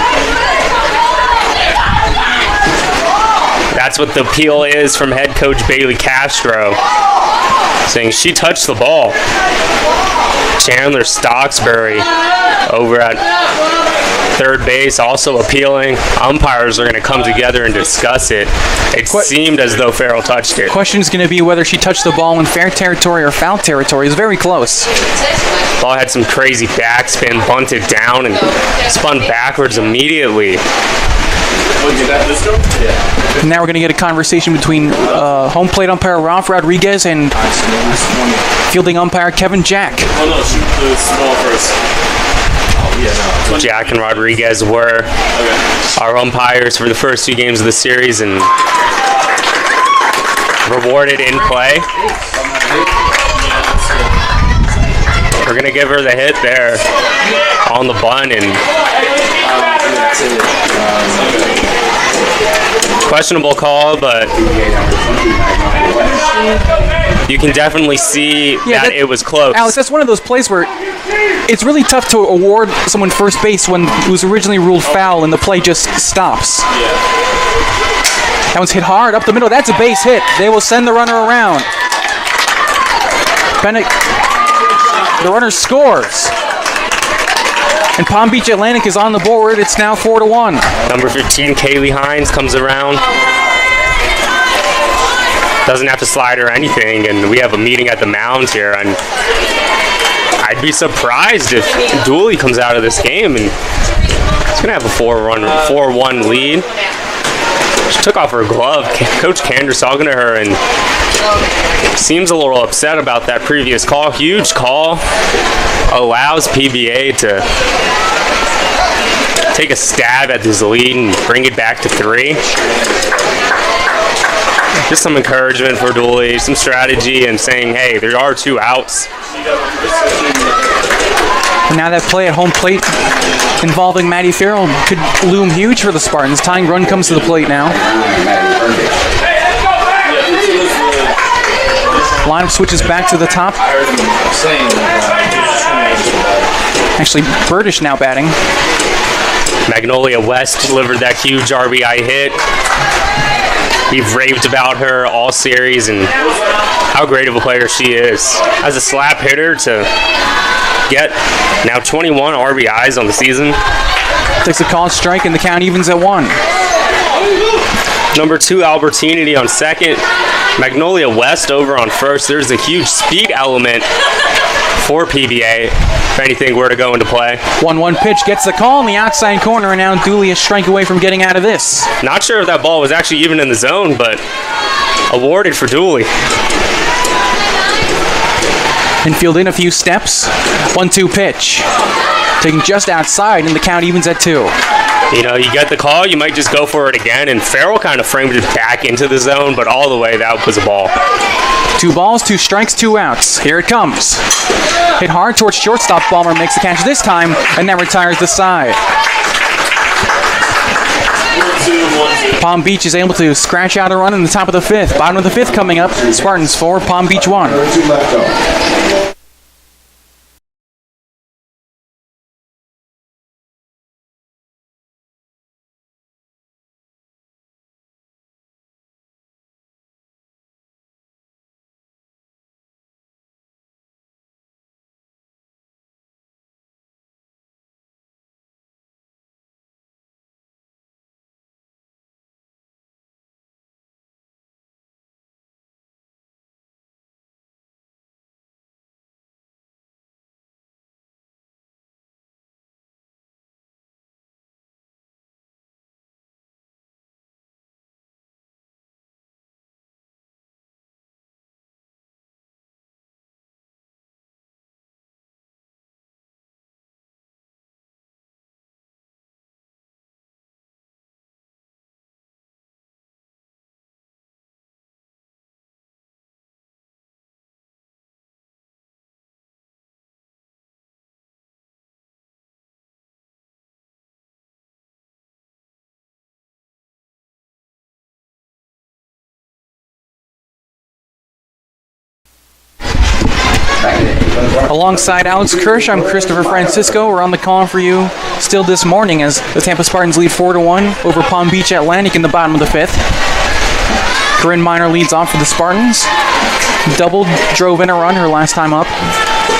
That's what the appeal is from head coach Bailey Castro, saying she touched the ball. Chandler Stocksbury over at third base, also appealing. Umpires are going to come together and discuss it. It seemed as though Farrell touched it. Question's going to be whether she touched the ball in fair territory or foul territory. It was very close. Ball had some crazy backspin, bunted down, and spun backwards immediately. And now we're going to get a conversation between home plate umpire Ralph Rodriguez and fielding umpire Kevin Jack. Jack and Rodriguez were our umpires for the first 2 games of the series and rewarded in play. We're going to give her the hit there on the bunt, and questionable call, but you can definitely see that it was close. Alex, that's one of those plays where it's really tough to award someone first base when it was originally ruled foul and the play just stops. That one's hit hard up the middle. That's a base hit. They will send the runner around. Bennett, the runner scores. And Palm Beach Atlantic is on the board. It's now 4-1. Number 15, Kaylee Hines, comes around. Doesn't have to slide or anything, and we have a meeting at the mound here. And I'd be surprised if Dooley comes out of this game and it's going to have a 4-1 lead. She took off her glove. Coach Kander's talking to her and seems a little upset about that previous call. Huge call. Allows PBA to take a stab at this lead and bring it back to 3. Just some encouragement for Dooley, some strategy, and saying, hey, there are 2 outs. Now that play at home plate involving Maddie Farrell could loom huge for the Spartans. Tying run comes to the plate now. Lineup switches back to the top. Actually, Burdish now batting. Magnolia West delivered that huge RBI hit. We've raved about her all series and how great of a player she is. As a slap hitter to get now 21 RBIs on the season. Takes a called strike and the count evens at 1. Number 2, Albertini on second. Magnolia West over on first. There's a huge speed element for PBA if anything were to go into play. 1-1 pitch gets the call in the outside corner, and now Dooley a strike away from getting out of this. Not sure if that ball was actually even in the zone, but awarded for Dooley. Infield in a few steps. 1-2 pitch. Taking just outside, and the count evens at 2. You know, you get the call, you might just go for it again, and Farrell kind of framed it back into the zone, but all the way, that was a ball. 2 balls, 2 strikes, 2 outs. Here it comes. Hit hard towards shortstop. Ballmer makes the catch this time, and now retires the side. Palm Beach is able to scratch out a run in the top of the 5th. Bottom of the 5th coming up. Spartans 4, Palm Beach 1. Alongside Alex Kirsch, I'm Christopher Francisco. We're on the call for you still this morning as the Tampa Spartans lead 4-1 over Palm Beach Atlantic in the bottom of the 5th. Corinne Miner leads off for the Spartans. Doubled, drove in a run her last time up.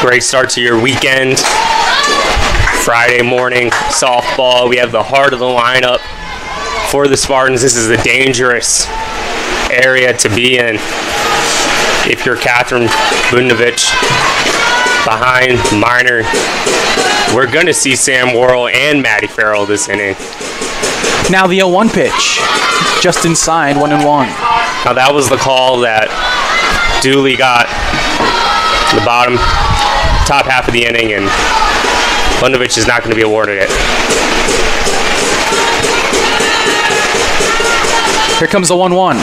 Great start to your weekend Friday morning softball. We have the heart of the lineup for the Spartans. This is a dangerous area to be in if you're Catherine Bunovich behind Miner. We're going to see Sam Worrell and Maddie Farrell this inning. Now the 0-1 pitch, just inside, 1-1. Now that was the call that Dooley got the top half of the inning, and Bunovich is not going to be awarded it. Here comes the 1-1.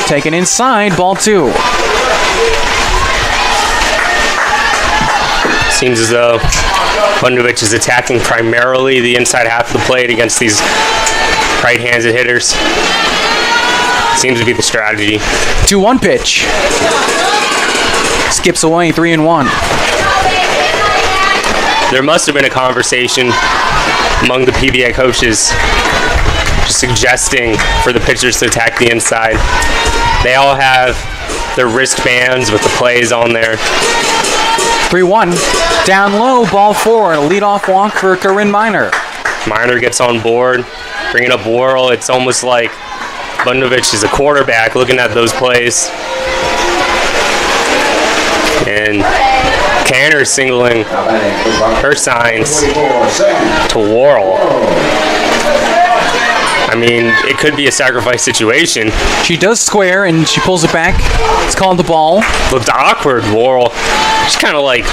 Taken inside, ball 2. Seems as though Bunovich is attacking primarily the inside half of the plate against these right-handed hitters. Seems to be the strategy. 2-1 pitch. Skips away, 3-1. There must have been a conversation among the PBA coaches just suggesting for the pitchers to attack the inside. They all have their wristbands with the plays on there. 3-1. Down low, ball 4. A leadoff walk for Corinne Miner. Miner gets on board, bringing up Worrell. It's almost like Bunovich is a quarterback looking at those plays. And Canner singling her signs to Worrell. I mean, it could be a sacrifice situation. She does square, and she pulls it back. It's called the ball. Looked awkward, Worrell. She's kind of like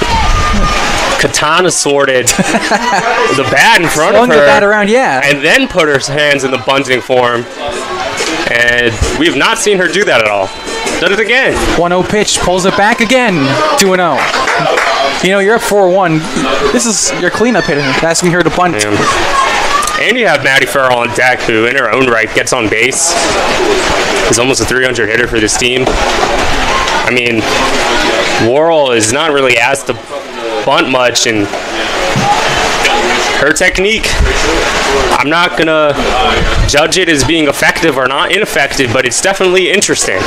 katana sorted the bat in front of her. The bat around, yeah. And then put her hands in the bunting form. And we have not seen her do that at all. Done it again. 1-0 pitch, pulls it back again. 2-0. You know, you're up 4-1. This is your cleanup hitter, asking her to bunt. And you have Maddie Farrell on deck, who in her own right gets on base. Is almost a 300 hitter for this team. I mean, Worrell is not really asked to bunt much, and her technique, I'm not going to judge it as being effective or not ineffective, but it's definitely interesting.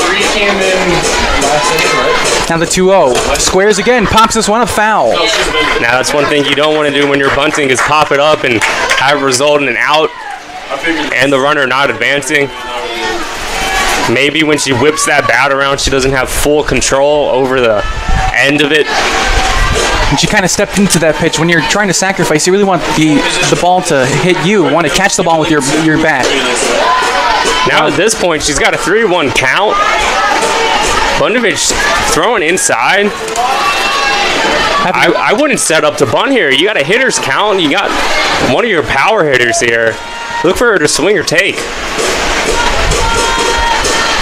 3 came in last inning, right? Now the 2-0. Squares again, pops this one up, foul. Now that's one thing you don't want to do when you're bunting is pop it up and have it result in an out and the runner not advancing. Maybe when she whips that bat around, she doesn't have full control over the end of it. And she kind of stepped into that pitch. When you're trying to sacrifice, you really want the ball to hit you. You want to catch the ball with your bat. Now at this point, she's got a 3-1 count. Bunovich throwing inside. I wouldn't set up to bunt here. You got a hitter's count. You got one of your power hitters here. Look for her to swing or take.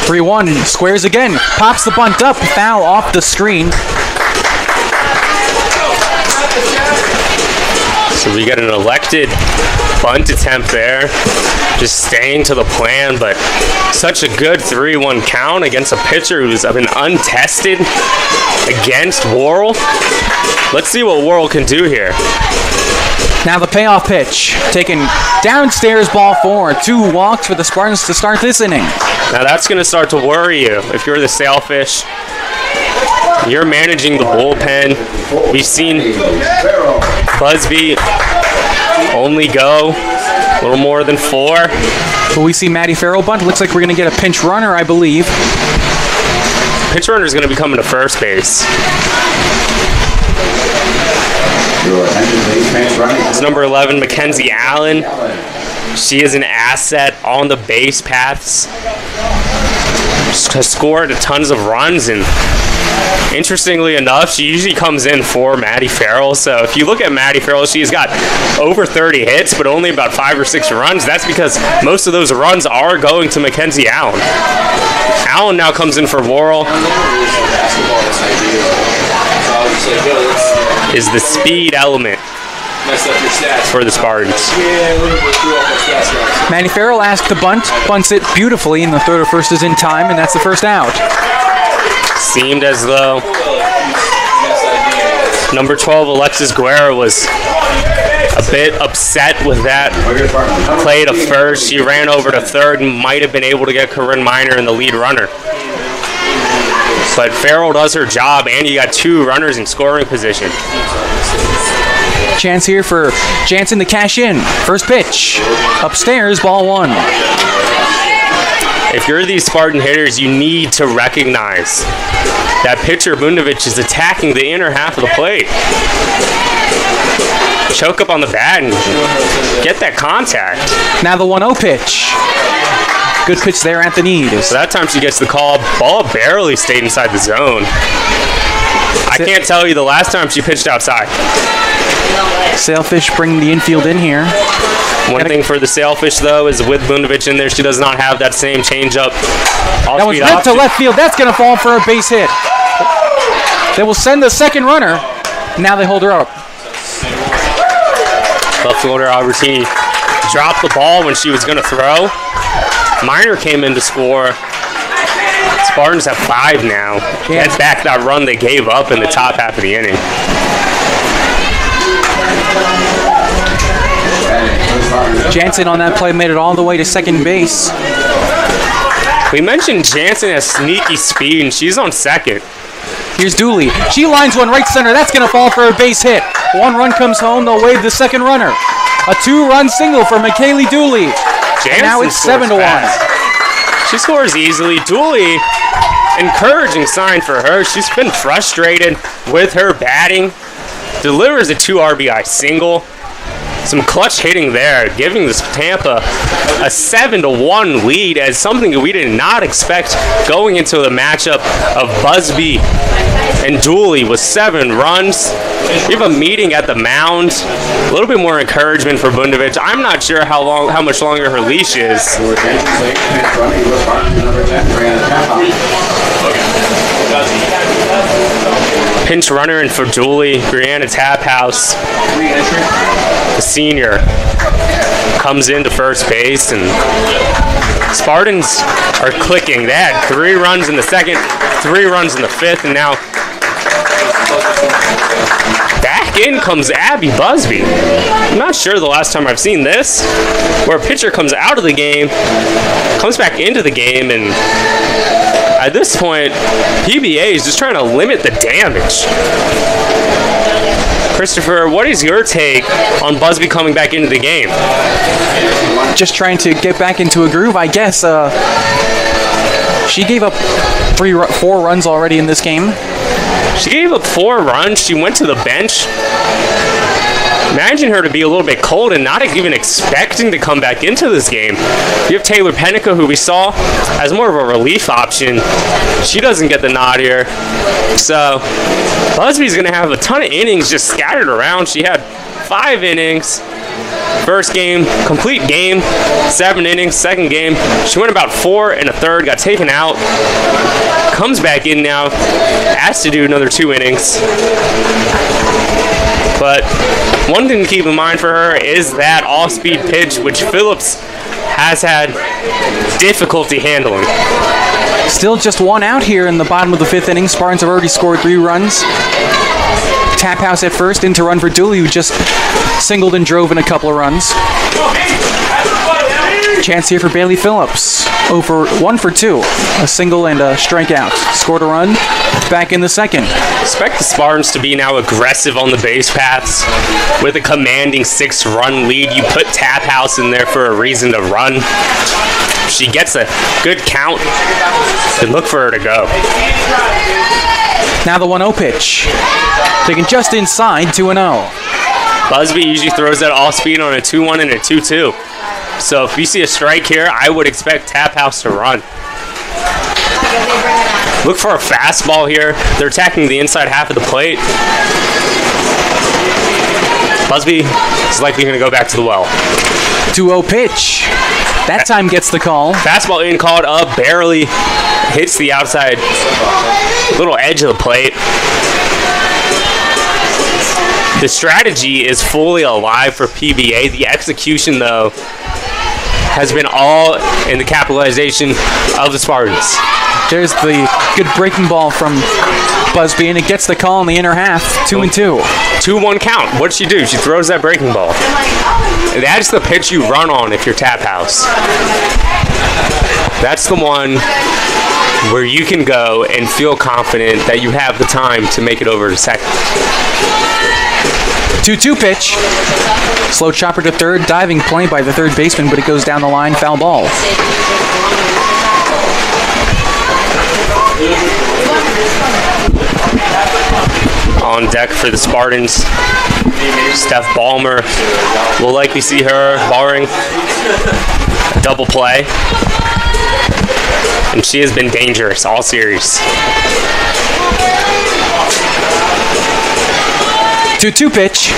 3-1, squares again. Pops the bunt up, foul off the screen. So we got an elected bunt attempt there. Just staying to the plan, but such a good 3-1 count against a pitcher who's been untested against Worrell. Let's see what Worrell can do here. Now the payoff pitch, taken downstairs, ball 4. 2 walks for the Spartans to start this inning. Now that's going to start to worry you if you're the Sailfish. You're managing the bullpen. We've seen Busby only go a little more than 4. Will we see Maddie Farrell bunt? Looks like we're going to get a pinch runner, I believe. Pinch runner is going to be coming to first base. It's number 11, Mackenzie Allen. She is an asset on the base paths. Has scored tons of runs, and interestingly enough, she usually comes in for Maddie Farrell. So if you look at Maddie Farrell, she's got over 30 hits, but only about 5 or 6 runs. That's because most of those runs are going to Mackenzie Allen. Allen now comes in for Worrell. Is the speed element for the Spartans. Maddie Farrell asked to bunt, bunts it beautifully, and the throw to first is in time, and that's the first out. Seemed as though number 12, Alexis Guerra, was a bit upset with that play to first. She ran over to third and might have been able to get Corinne Miner in the lead runner. But Farrell does her job, and you got 2 runners in scoring position. Chance here for Jansen to cash in. First pitch. Upstairs, ball 1. If you're these Spartan hitters, you need to recognize that pitcher Bundovich is attacking the inner half of the plate. Choke up on the bat and get that contact. Now the 1-0 pitch. Good pitch there at the knees. So that time she gets the call. Ball barely stayed inside the zone. I can't tell you the last time she pitched outside. Sailfish bring the infield in here. One thing for the Sailfish, though, is with Bundovich in there, she does not have that same changeup. That was ripped to left field. That's going to fall for a base hit. They will send the second runner. Now they hold her up. Left fielder Albertini dropped the ball when she was going to throw. Miner came in to score. Spartans have 5 now. Get back that run they gave up in the top half of the inning. Jansen on that play made it all the way to second base. We mentioned Jansen has sneaky speed, and she's on second. Here's Dooley. She lines one right center. That's going to fall for a base hit. 1 run comes home. They'll wave the second runner. A 2-run single for McKaylee Dooley. Jansen now it's 7-1. She scores easily. Dooley, encouraging sign for her. She's been frustrated with her batting. Delivers a 2 RBI single. Some clutch hitting there, giving this Tampa a 7-1 lead as something that we did not expect going into the matchup of Busby and Dooley with 7 runs. We have a meeting at the mound. A little bit more encouragement for Bundovich. I'm not sure how much longer her leash is. Pinch runner in for Dooley, Brianna Taphouse, the senior, comes into first base, and Spartans are clicking. They had 3 runs in the second, 3 runs in the fifth, and now back in comes Abby Busby. I'm not sure the last time I've seen this, where a pitcher comes out of the game, comes back into the game, and at this point, PBA is just trying to limit the damage. Christopher, what is your take on Busby coming back into the game? Just trying to get back into a groove, I guess. She gave up 4 runs already in this game. She gave up 4 runs. She went to the bench. Imagine her to be a little bit cold and not even expecting to come back into this game. You have Taylor Pennica, who we saw as more of a relief option. She doesn't get the nod here. So Busby's going to have a ton of innings just scattered around. She had 5 innings. First game, complete game, 7 innings. Second game, she went about 4 1/3, got taken out. Comes back in now, asked to do another 2 innings. But one thing to keep in mind for her is that off-speed pitch, which Phillips has had difficulty handling. Still just 1 out here in the bottom of the 5th inning. Spartans have already scored 3 runs. Taphouse at first, into run for Dooley, who just singled and drove in a couple of runs. Chance here for Bailey Phillips. 1 for 2. A single and a strikeout. Scored a run. Back in the second. Expect the Spartans to be now aggressive on the base paths with a commanding 6-run lead. You put Taphouse in there for a reason to run. She gets a good count, and look for her to go. Now the 1-0 pitch. Taken just inside, 2-0. Busby usually throws that off speed on a 2-1 and a 2-2. So if you see a strike here, I would expect Taphouse to run. Look for a fastball here. They're attacking the inside half of the plate. Busby is likely going to go back to the well. 2-0 pitch. That time gets the call. Fastball in, called up, barely hits the outside little edge of the plate. The strategy is fully alive for PBA. The execution, though, has been all in the capitalization of the Spartans. There's the good breaking ball from Busby, and it gets the call in the inner half, 2-2. 2-1 count. What'd she do? She throws that breaking ball. That's the pitch you run on if you're Taphouse. That's the one where you can go and feel confident that you have the time to make it over to second. 2-2 pitch. Slow chopper to third, diving play by the third baseman, but it goes down the line, foul ball. On deck for the Spartans, Steph Ballmer. We'll likely see her barring a double play. And she has been dangerous all series. 2-2 pitch.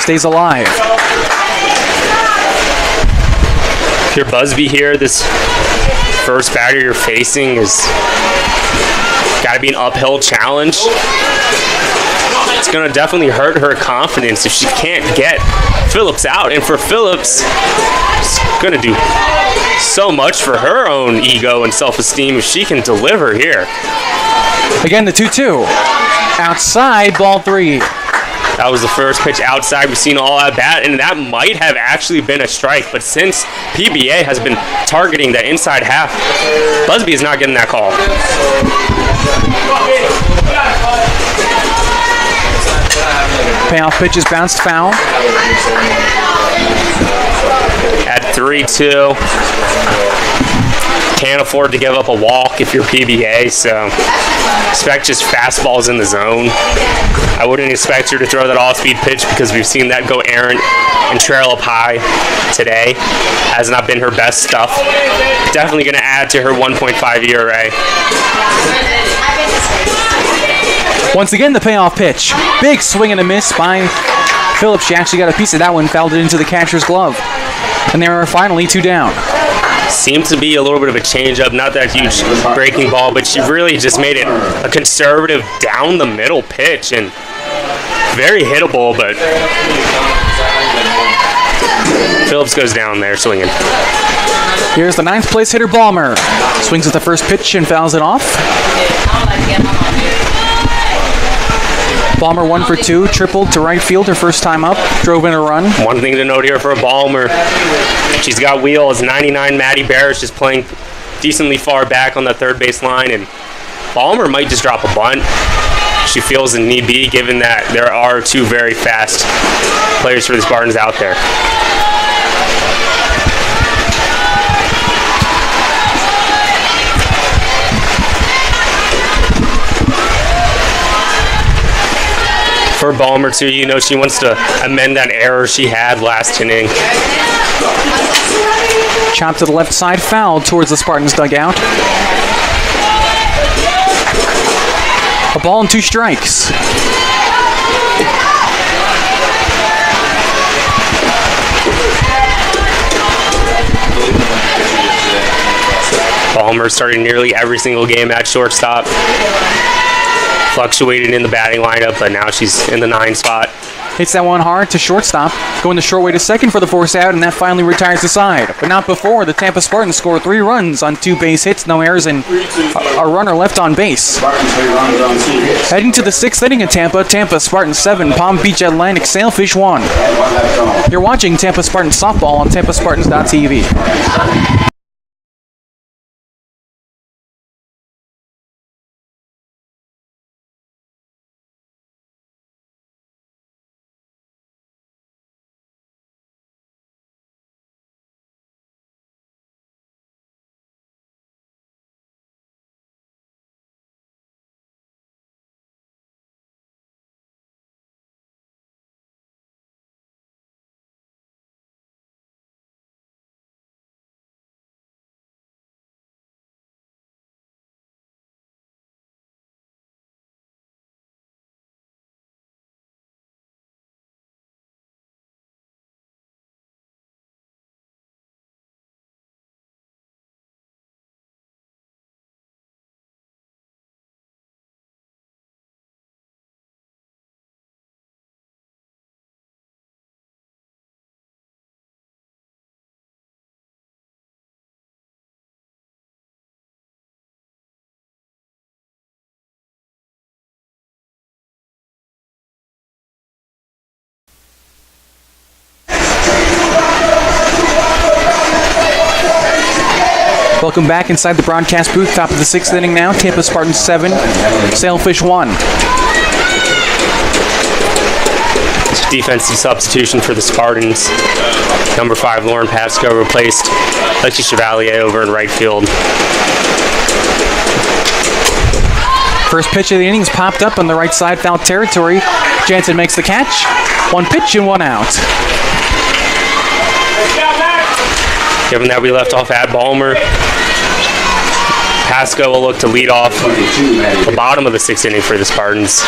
Stays alive. If you're Busby here, this first batter you're facing is got to be an uphill challenge. It's going to definitely hurt her confidence if she can't get Phillips out. And for Phillips, it's going to do so much for her own ego and self-esteem if she can deliver here. Again, the 2-2. Outside, ball 3. That was the first pitch outside we've seen all at bat, and that might have actually been a strike. But since PBA has been targeting the inside half, Busby is not getting that call. Payoff pitch is bounced foul. At 3-2. Can't afford to give up a walk if you're PBA, so expect just fastballs in the zone. I wouldn't expect her to throw that off-speed pitch because we've seen that go errant and trail up high today. Has not been her best stuff. Definitely going to add to her 1.5 ERA. Once again, the payoff pitch. Big swing and a miss by Phillips. She actually got a piece of that one, fouled it into the catcher's glove. And there are finally 2 down. Seemed to be a little bit of a change-up, not that huge breaking ball, but she really just made it a conservative down-the-middle pitch, and very hittable, but Phillips goes down there swinging. Here's the 9th place hitter, Ballmer. Swings at the first pitch and fouls it off. Ballmer 1 for 2, tripled to right field her first time up, drove in a run. One thing to note here for Ballmer, she's got wheels. 99 Maddie Bears just playing decently far back on the third base line, and Ballmer might just drop a bunt. She feels the need be, given that there are 2 very fast players for the Spartans out there. For Ballmer, too, you know she wants to amend that error she had last inning. Chop to the left side, foul towards the Spartans dugout. A ball and 2 strikes. Ballmer started nearly every single game at shortstop. Fluctuated in the batting lineup, but now she's in the 9 spot. Hits that one hard to shortstop, going the short way to second for the force out, and that finally retires the side. But not before the Tampa Spartans score 3 runs on 2 base hits, no errors, and a runner left on base. Heading to the 6th inning in Tampa Spartans 7, Palm Beach Atlantic Sailfish 1. You're watching Tampa Spartans softball on TampaSpartans.tv. Welcome back inside the broadcast booth. Top of the 6th inning now. Tampa Spartans 7, Sailfish 1. Defensive substitution for the Spartans. Number 5, Lauren Pasco, replaced Lexi Chevalier over in right field. First pitch of the innings popped up on the right side, foul territory. Jansen makes the catch. 1 pitch and 1 out. Given that we left off at Balmer, Pasco will look to lead off the bottom of the 6th inning for the Spartans.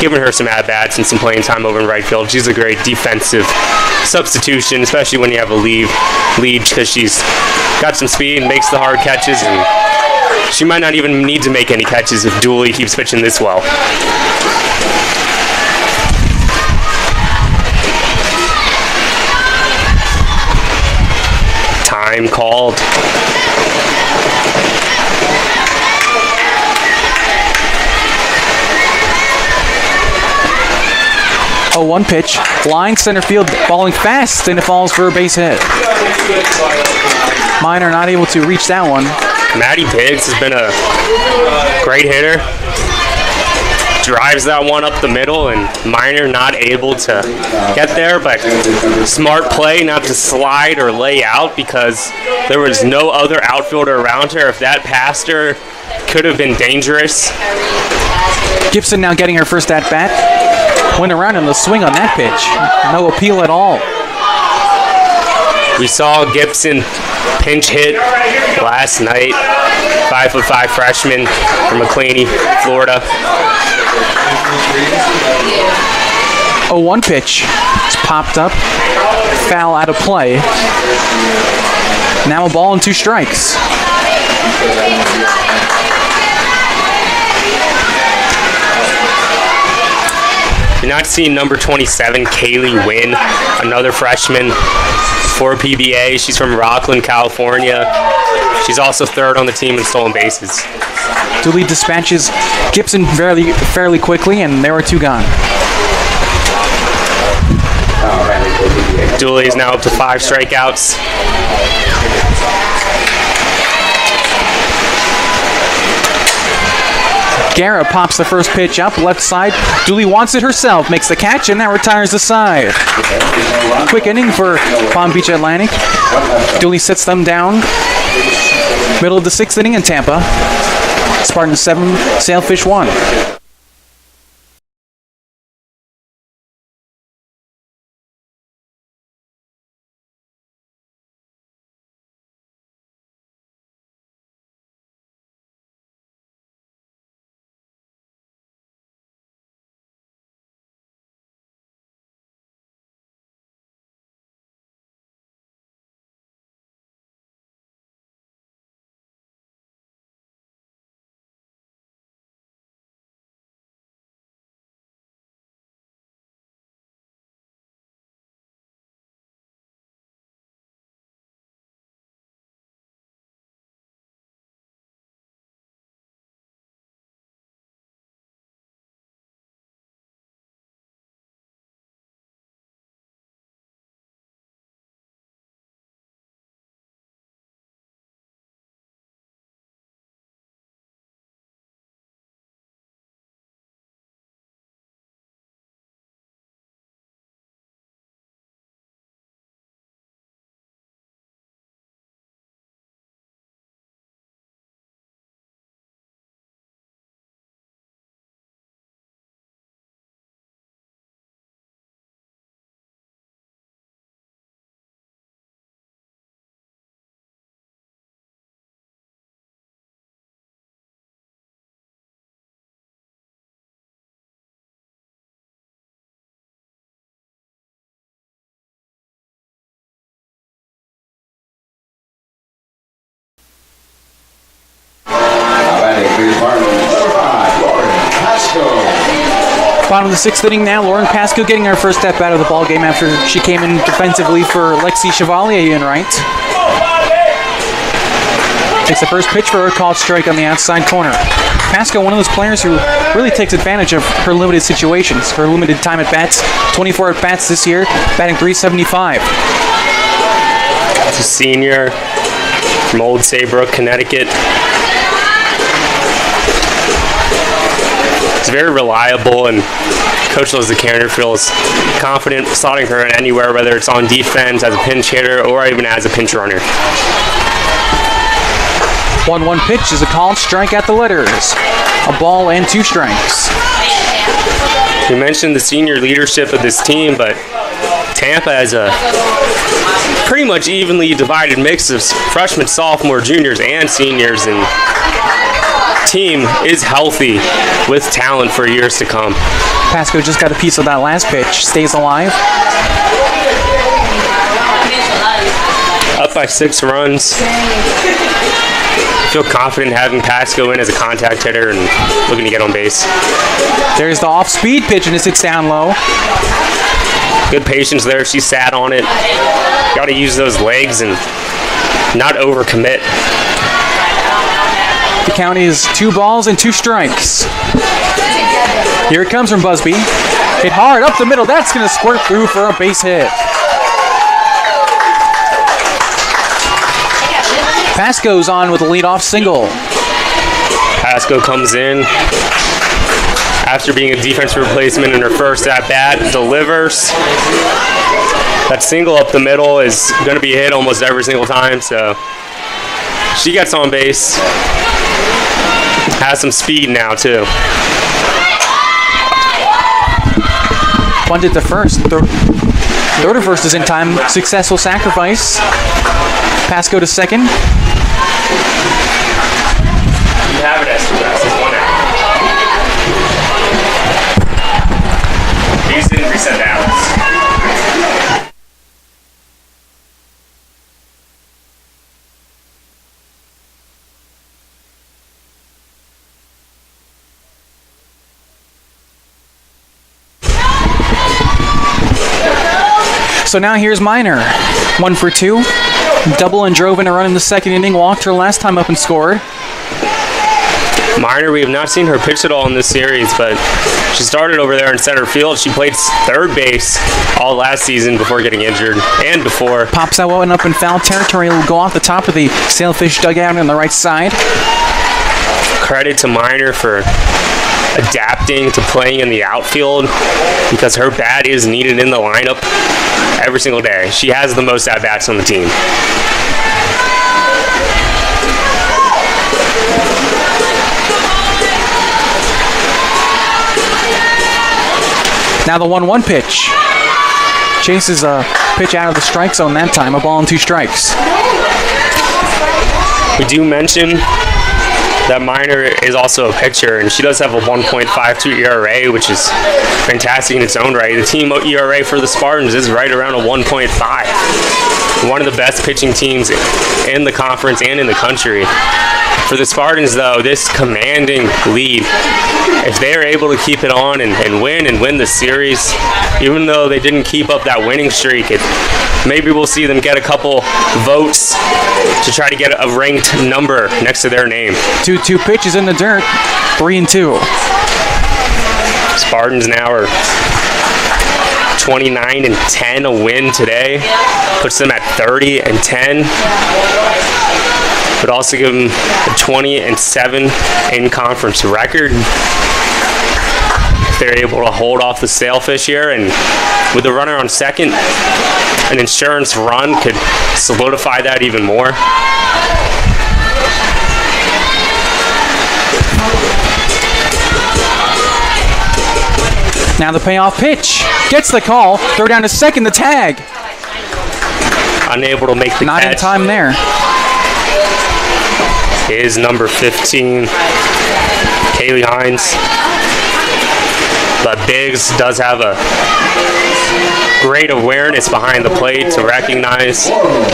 Giving her some at-bats and some playing time over in right field. She's a great defensive substitution, especially when you have a lead because she's got some speed and makes the hard catches, and she might not even need to make any catches if Dooley keeps pitching this well. Time called. Oh, 1 pitch. Line center field, falling fast, and it falls for a base hit. Miner not able to reach that one. Maddie Biggs has been a great hitter. Drives that one up the middle, and Miner not able to get there, but smart play not to slide or lay out because there was no other outfielder around her. If that passed her, could have been dangerous. Gibson now getting her first at-bat. Went around in the swing on that pitch. No appeal at all. We saw Gibson pinch hit last night. 5'5" freshman from McLeany, Florida. 0-1 pitch. It's popped up. Foul out of play. Now a ball and 2 strikes. You're not seeing number 27, Kaylee Wynn, another freshman for PBA. She's from Rockland, California. She's also 3rd on the team in stolen bases. Dooley dispatches Gibson fairly quickly, and there were 2 gone. Dooley is now up to 5 strikeouts. Guerra pops the first pitch up, left side. Dooley wants it herself, makes the catch, and now retires the side. Quick inning for Palm Beach Atlantic. Dooley sits them down. Middle of the 6th inning in Tampa. Spartans 7, Sailfish 1. Bottom of the 6th inning now. Lauren Pasco getting her first step out of the ball game after she came in defensively for Lexi Chevalier in right. Takes the first pitch for a called strike on the outside corner. Pasco, one of those players who really takes advantage of her limited situations, her limited time at bats. 24 at bats this year, batting .375. It's a senior. from Old Saybrook, Connecticut. It's very reliable, and Coach Lizander feels confident slotting her in anywhere, whether it's on defense, as a pinch hitter, or even as a pinch runner. 1-1 pitch is a called strike at the letters. A ball and 2 strikes. We mentioned the senior leadership of this team, but Tampa has a pretty much evenly divided mix of freshmen, sophomore, juniors, and seniors, and team is healthy with talent for years to come. Pasco just got a piece of that last pitch. Stays alive. Up by 6 runs. Feel confident having Pasco in as a contact hitter and looking to get on base. There's the off-speed pitch, and it sits down low. Good patience there. She sat on it. Got to use those legs and not overcommit. The count is 2 balls and 2 strikes. Here it comes from Busby. Hit hard up the middle. That's going to squirt through for a base hit. Pasco's on with a leadoff single. Pasco comes in after being a defensive replacement in her first at-bat, delivers. That single up the middle is going to be hit almost every single time, so she gets on base. Has some speed now, too. Bunted to first. Throw to first is in time. Successful sacrifice. Pasco to second. You have it as 2 outs. It's 1 out. These didn't reset the outs. So now here's Minor. 1 for 2. Double and drove in a run in the second inning. Walked her last time up and scored. Minor, we have not seen her pitch at all in this series, but she started over there in center field. She played third base all last season before getting injured and before. Pops that one up in foul territory. Will go off the top of the Sailfish dugout on the right side. Credit to Minor for adapting to playing in the outfield because her bat is needed in the lineup every single day. She has the most at-bats on the team. Now the 1-1 pitch. Chases a pitch out of the strike zone that time. A ball and 2 strikes. We do mention that Minor is also a pitcher, and she does have a 1.52 ERA, which is fantastic in its own right. The team ERA for the Spartans is right around a 1.5. One of the best pitching teams in the conference and in the country. For the Spartans, though, this commanding lead, if they're able to keep it on and win the series, even though they didn't keep up that winning streak, maybe we'll see them get a couple votes to try to get a ranked number next to their name. 2 pitches in the dirt, 3-2. Spartans now are 29-10. A win today puts them at 30-10. Would also give them a 20-7 in conference record. If they're able to hold off the Sailfish here, and with the runner on second, an insurance run could solidify that even more. Now the payoff pitch. Gets the call. Throw down to second, the tag. Unable to make the Not catch. in time there. Is number 15, Kaylee Hines. But Biggs does have a great awareness behind the plate to recognize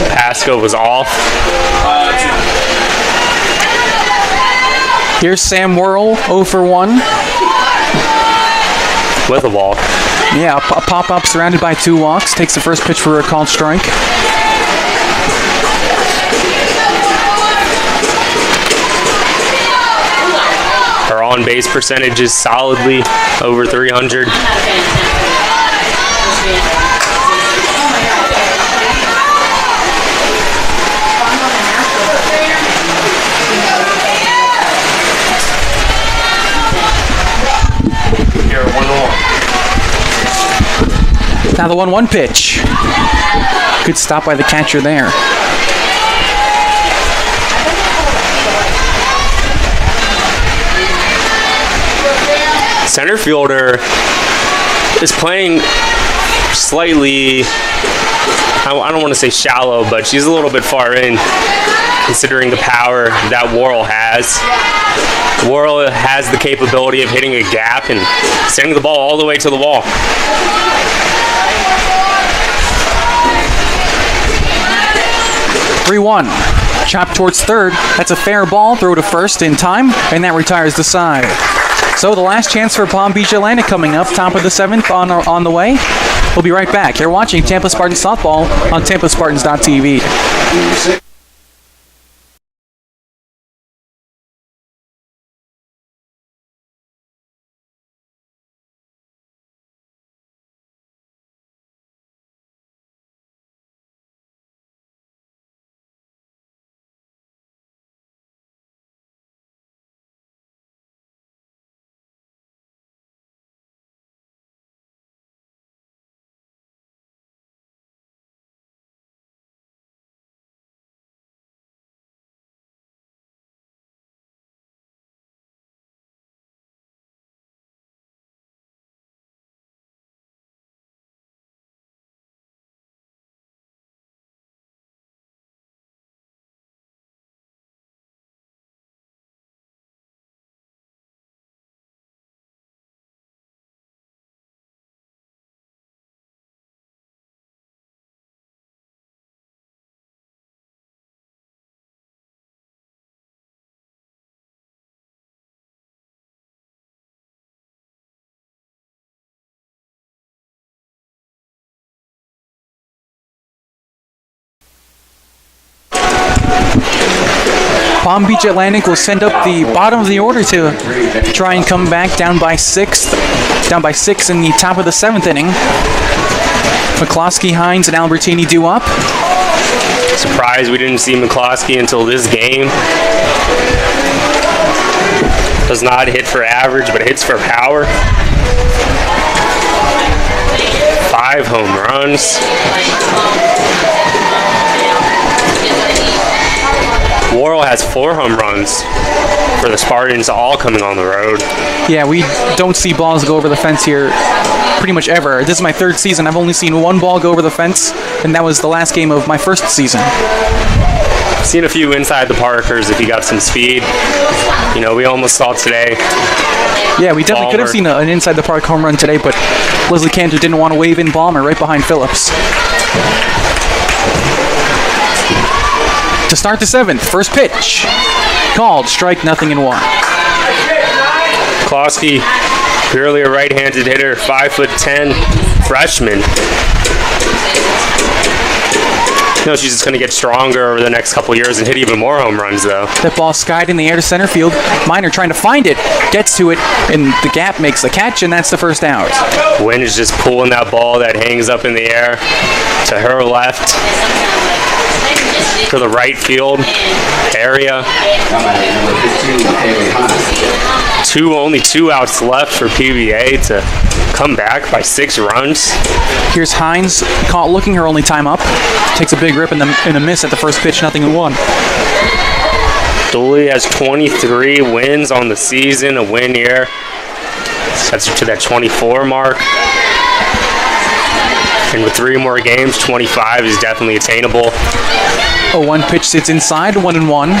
Pasco was off. Here's Sam Worrell, 0 for 1. With a walk. Yeah, a pop-up surrounded by 2 walks. Takes the first pitch for a called strike. Her on-base percentage is solidly over 300. Now the 1-1 pitch. Good stop by the catcher there. Center fielder is playing slightly, I don't want to say shallow, but she's a little bit far in considering the power that Worrell has. Worrell has the capability of hitting a gap and sending the ball all the way to the wall. (3-1). Chop towards third. That's a fair ball. Throw to first in time, and that retires the side. So the last chance for Palm Beach Atlantic coming up, top of the 7th on the way. We'll be right back. You're watching Tampa Spartans softball on TampaSpartans.tv. Palm Beach Atlantic will send up the bottom of the order to try and come back down by 6 in the top of the 7th inning. McCloskey, Hines, and Albertini due up. Surprised we didn't see McCloskey until this game. Does not hit for average, but hits for power. 5 home runs. Worrell has 4 home runs for the Spartans, all coming on the road. Yeah, we don't see balls go over the fence here pretty much ever. This is my 3rd season. I've only seen 1 ball go over the fence, and that was the last game of my 1st season. I've seen a few inside the parkers if you got some speed. You know, we almost saw today. Yeah, we definitely could have seen an inside the park home run today, but Leslie Cantor didn't want to wave in Balmer right behind Phillips. To start the 7th, first pitch. Called, strike, 0-1. McCloskey, purely a right-handed hitter, 5'10", freshman. You know, she's just going to get stronger over the next couple years and hit even more home runs, though. That ball skied in the air to center field. Miner trying to find it, gets to it, and the gap makes the catch, and that's the first out. Wynn is just pulling that ball that hangs up in the air to her left, to the right field area. Only two outs left for PBA to come back by 6 runs. Here's Hines caught looking her only time up. Takes a big rip in the miss at the first pitch, 0-1. Dooley has 23 wins on the season, a win year. That's to that 24 mark. And with 3 more games, 25 is definitely attainable. A 1 pitch sits inside, 1-1.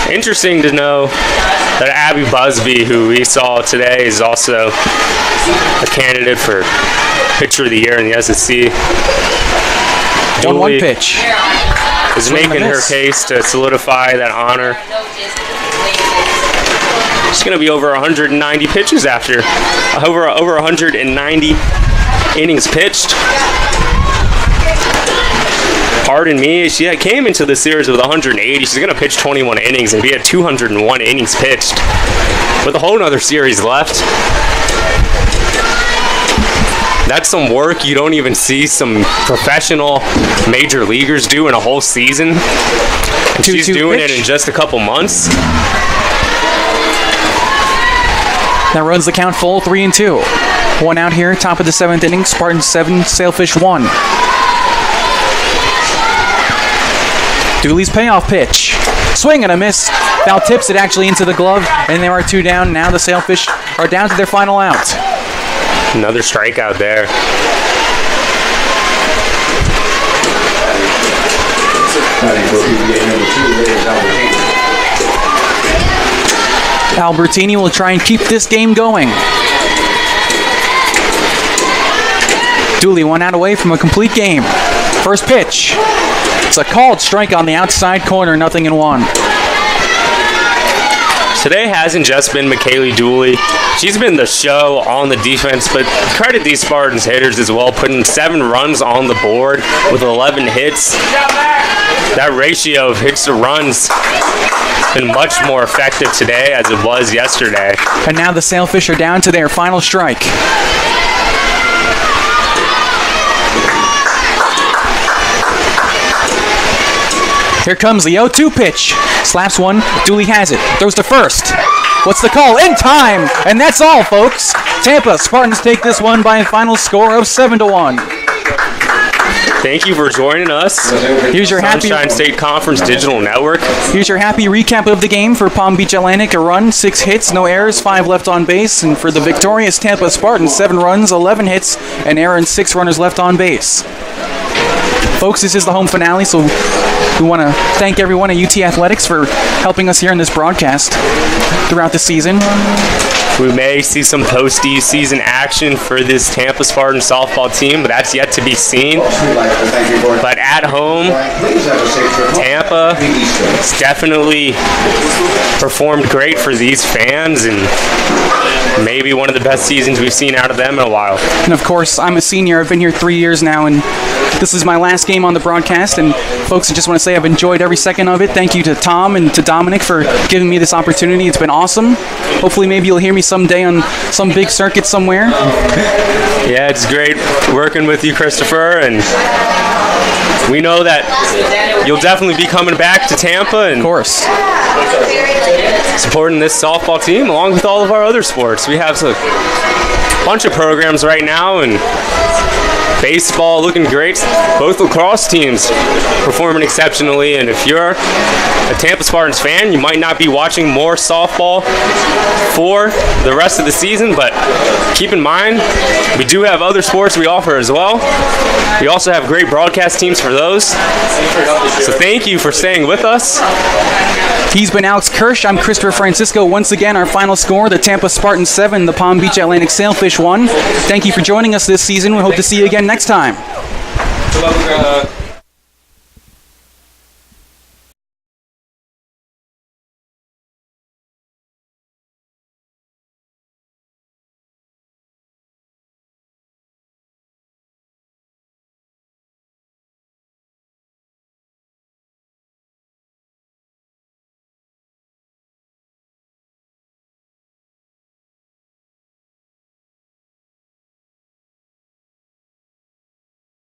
Interesting to know that Abby Busby, who we saw today, is also a candidate for Pitcher of the Year in the SEC. 1-1 pitch. Is making her case to solidify that honor. She's going to be over 190 pitches after over 190 innings pitched. Pardon me, she came into the series with 180. She's going to pitch 21 innings and be at 201 innings pitched with a whole nother series left. That's some work you don't even see some professional major leaguers do in a whole season. And she's doing it in just a couple months. That runs the count full, 3-2. One out here, top of the 7th inning. Spartans 7, Sailfish 1. Dooley's payoff pitch. Swing and a miss. Foul tips it actually into the glove, and there are 2 down. Now the Sailfish are down to their final out. Another strikeout there. Albertini will try and keep this game going. Dooley 1 out away from a complete game. First pitch. It's a called strike on the outside corner, 0-1. Today hasn't just been Michaeli Dooley. She's been the show on the defense, but credit these Spartans hitters as well, putting 7 runs on the board with 11 hits. That ratio of hits to runs has been much more effective today as it was yesterday. And now the Sailfish are down to their final strike. Here comes the 0-2 pitch. Slaps one. Dooley has it. Throws to first. What's the call? In time! And that's all, folks. Tampa Spartans take this one by a final score of 7-1. Thank you for joining us. Here's your Sunshine State Conference Digital Network. Here's your happy recap of the game for Palm Beach Atlantic. A run, 6 hits, no errors, 5 left on base. And for the victorious Tampa Spartans, 7 runs, 11 hits, an error, and 6 runners left on base. Folks, this is the home finale, so we want to thank everyone at UT Athletics for helping us here in this broadcast throughout the season. We may see some post-season action for this Tampa Spartan softball team, but that's yet to be seen. But at home, Tampa has definitely performed great for these fans, and maybe one of the best seasons we've seen out of them in a while. And of course, I'm a senior. I've been here 3 years now, and this is my last game on the broadcast. And folks, I just want to say I've enjoyed every second of it. Thank you to Tom and to Dominic for giving me this opportunity. It's been awesome. Hopefully, maybe you'll hear me someday on some big circuit somewhere. Yeah, it's great working with you, Christopher, and we know that you'll definitely be coming back to Tampa and of course supporting this softball team along with all of our other sports. We have a bunch of programs right now, and baseball looking great. Both lacrosse teams performing exceptionally, and if you're a Tampa Spartans fan, you might not be watching more softball for the rest of the season, but keep in mind, we do have other sports we offer as well. We also have great broadcast teams for those. So thank you for staying with us. He's been Alex Kirsch. I'm Christopher Francisco. Once again, our final score, the Tampa Spartans 7, the Palm Beach Atlantic Sailfish 1. Thank you for joining us this season. We hope to see you again next time.